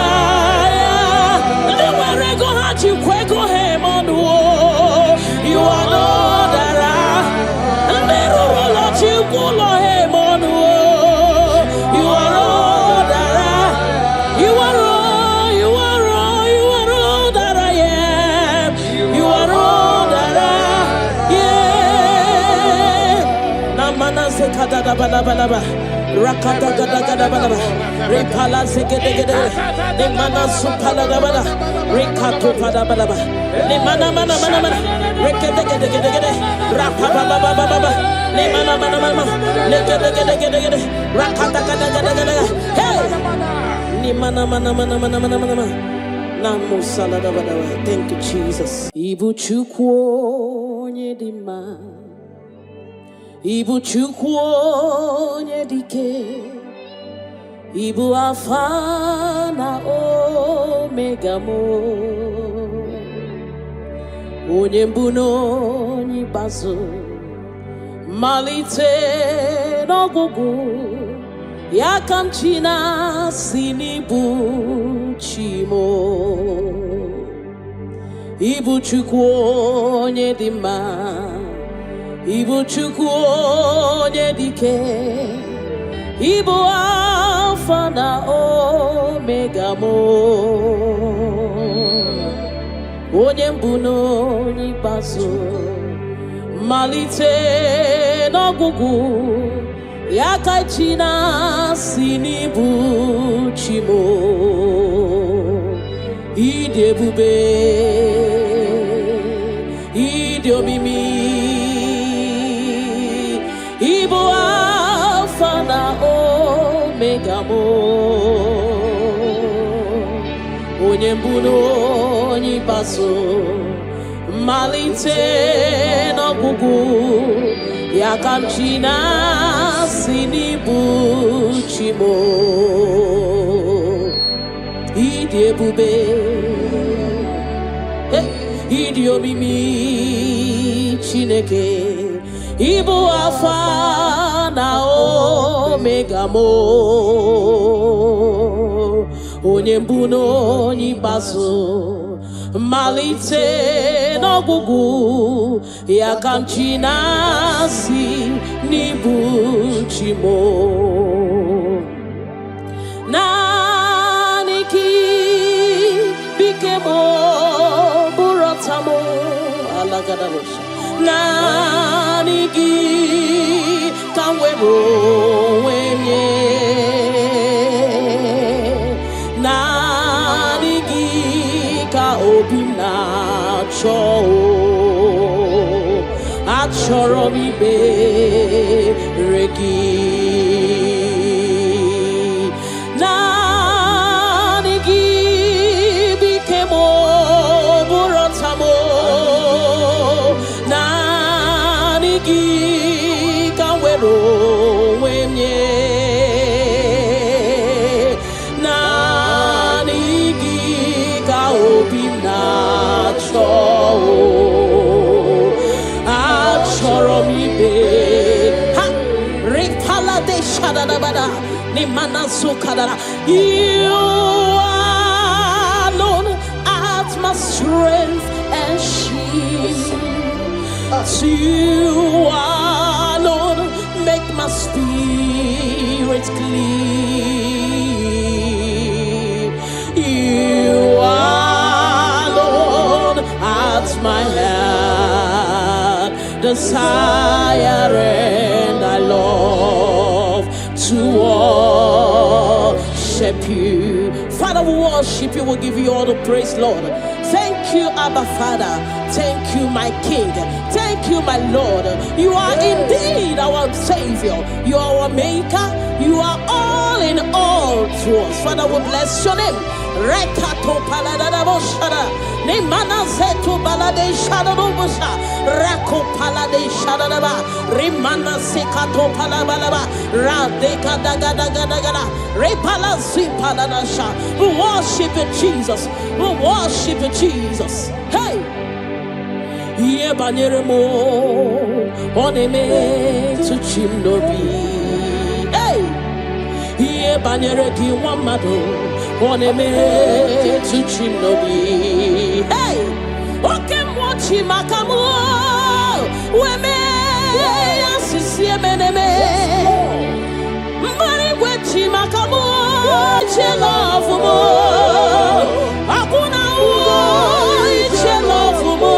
Nowhere I go hard you quick go him on the wall. You are all that Lord, you go him on the wall. You are all that You are all, you are all, you are all that I am. You are all that Namana sekada balaba. Rakata gada gada balaba. Repala sekede gede. Nemana supala balaba. Rekato pada balaba. Nemana mana mana mana. Rekede gede gede gede. Rapa baba baba baba. Nemana mana mana. Lekede gede gede gede. Rakata gada gada gada. Hey! Nemana mana mana mana mana mana. Namo salada balaba. Thank you, Jesus. Ibu chukwo nyedima. Ibu chukwu onye dike, Ibu Alpha na Omega mo, onye mbụ na onye ikpeazụ, malite n'ọgwụgwụ, ya ka m chi na-asị n'ịbụ chi mo. Ibu chukwu onye dị mma, Ibu chukwu onye dike, Ibu Alpha na Omega mo, onye mbụ na onye ikpeazụ, malite n'ọgwụgwụ, ya ka chi na-asị n'ịbụ chi mo. Ịdị ebube, ịdị omimi, Ibu Alpha na Omega mo, onye mbụ na onye ikpeazụ, malite n'ọgwụgwụ, ya ka m chi na-asị n'ịbụ chi mo. Ịdị ebube, ịdị omimi Chineke, Ibu Alpha na Omega mo, onye mbụ na onye ikpeazụ, malite n'ọgwụgwụ, ya ka m chi na-asị n'ịbụ chi mo. Naanị gị bike mo bụrụ ọta mo alagadabosha. Naanị gị ka m were onwe m nye. Naanị gị ka obi m na-achọ. Achọrọ m ikpere gị. Naanị gị bike m bụrụ ọta m. Naanị gị ka m were onwe m nye. Naanị gị ka obi m na-achọ. Achọrọ m ibe ha ripala de shadadabada ni manasu kadara. You alone art my strength and shield. You alone make my spirit clean. You alone art my heart desire, and I love to worship you. Father, we worship you. We'll give you all the praise, Lord. Thank you, Abba Father. Thank you, my King. Thank you, my Lord. You are indeed our Savior. You are our Maker. You are all in all to us. Father, we bless your name. Rekato paladadaboshara. Ne mana zetu balade shadabusha. Rako palade shadaba. Rimana sekato palabalaba. Radeka daga daga daga. Repala zipaladasha. We worship you, Jesus. We worship you, Jesus. Hey! Ye banyeremo oneme to chimnobi. Hey! Ye banyere ki wamado oneme to chimnobi. Hey! Oke mochi makamu weme asisi meneme. Mbari wechi makamu chelofu mo. Akuna uo chelofu mo.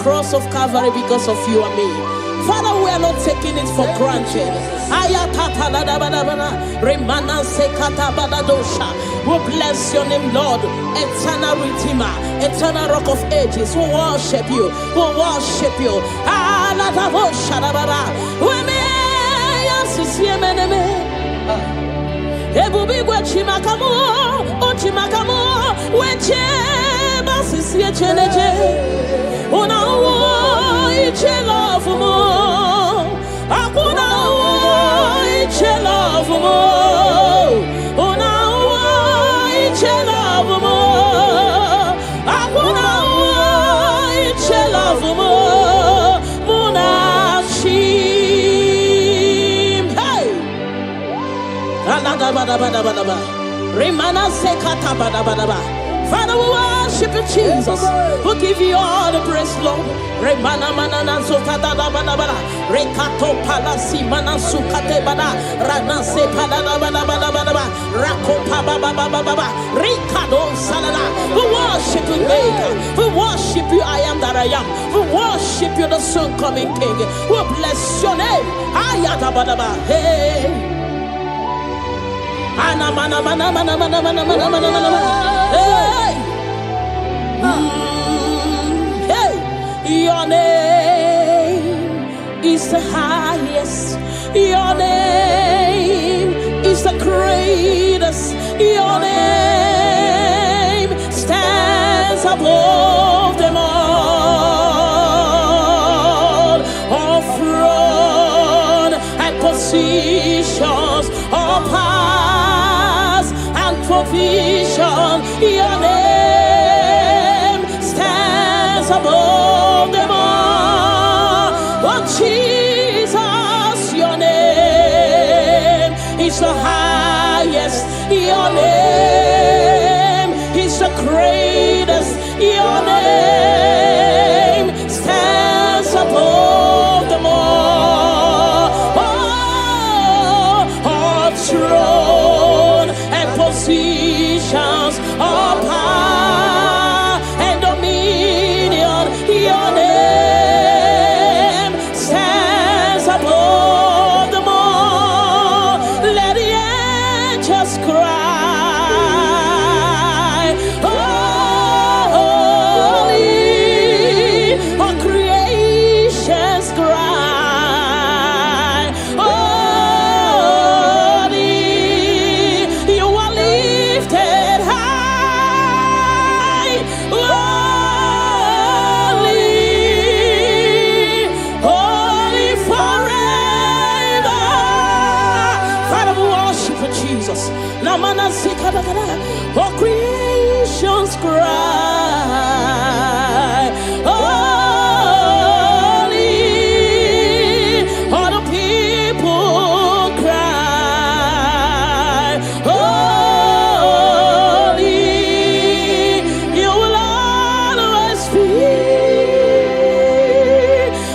Cross of Calvary because of you and me. Father, we are not taking it for granted. We bless your name, Lord. Eternal Redeemer, eternal Rock of Ages. We worship you. We worship you. Una iche love mo, akuna iche love mo. Una iche love mo, akuna iche love mo. Munachim, hey. Alada bada bada bada bada. Remana sekata bada bada bada. Father, we worship you, Jesus. We give you all the praise, Lord. Remana manana sokata da bana bana. Rekato palasi mana sukate bana. Rana se palana bana bana bana bana. Rako pa ba ba ba ba ba ba. Rikado salala. We worship you, Maker. We worship you, I am that I am. We worship you, the soon coming King. We bless your name. Ayata bana ba. Hey. Ana mana mana mana mana mana mana mana mana. Hey. Hey. Your name is the highest. Your name is the greatest. Your name stands above them all. All throne and positions, all powers and provision. Your name stands above them all. Oh Jesus, your name is the highest. Your name is the greatest. Your name stands above them all. Oh, all throne and positions, all power and dominion. Your name stands above them all. Let the angels cry, holy, all creations cry, holy, you are lifted high, holy, holy forever. Father, we worship you, Jesus. Namana sikadakada. All creations cry, holy, all the people cry, holy, you will always be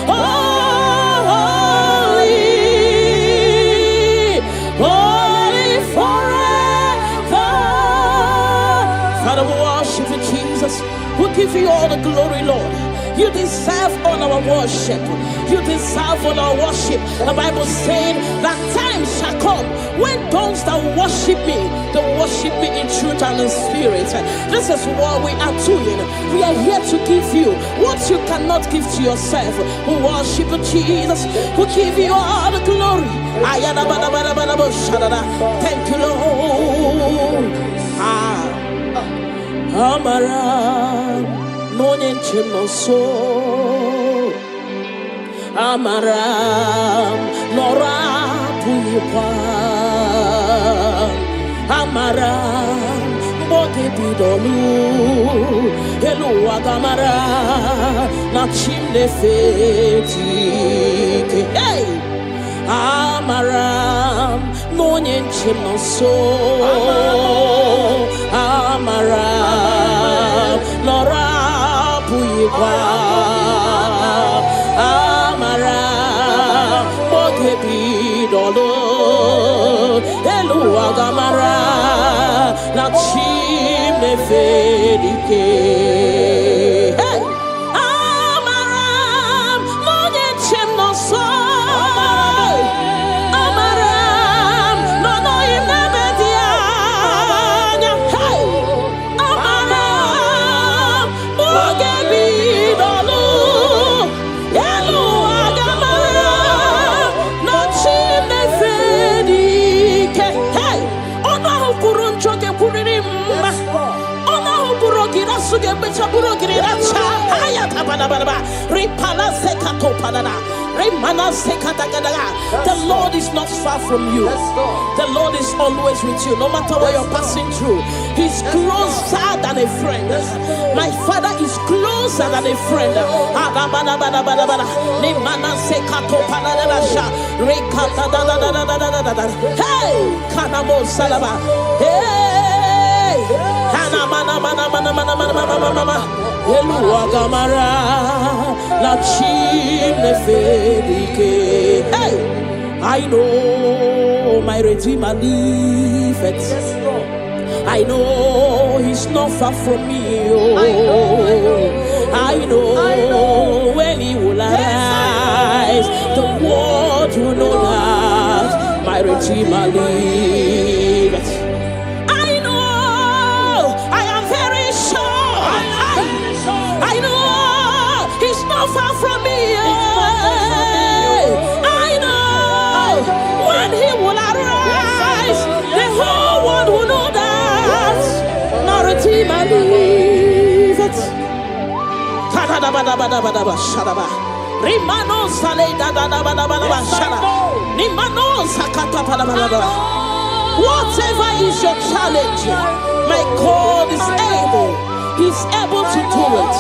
holy, holy forever. Father, we worship you, Jesus. We give you all the glory, Lord. You deserve all our worship. You deserve all our worship. The Bible said that time shall come when those that worship me, they worship me in truth and in spirit. This is what we are doing. We are here to give you what you cannot give to yourself. We worship Jesus. We give you all the glory. Thank you, Lord. Amara Monie Chinoso Amara Nora Puipa Amara Bote Bidolu Hello Agamara Na Chimne Feti Hey Amara Monie Chinoso Amara Nora Puipa Amara Bogebi Dolo Elu Agamara Na Chimne Fedike Hey Amara Monie Chimnoso Amara Nono Imebedia Hey Amara Bogebi Dolo Elu Agamara Na Chimne Fedike Hey Ona Hupurun Choke Puririmba Ona Hupurogira Suge Becha Burogira Cha Hayata Banababa Ripala Sekato Panana Remana Sekatagadaga. The Lord is not far from you. The Lord is always with you, no matter what you're passing through. He's closer than a friend. My Father is closer than a friend. Hey, Kanamo Salaba. Hey, Eluagamara La Chimne Fedike. Hey, I know my Redeemer liveth. I know he's not far from me. Oh, I know when he will arise, the world will know that my Redeemer liveth. Far from me, I know when he will arise, the whole world will know that my Redeemer liveth. Whatever is your challenge, my God is able. He's able to do it.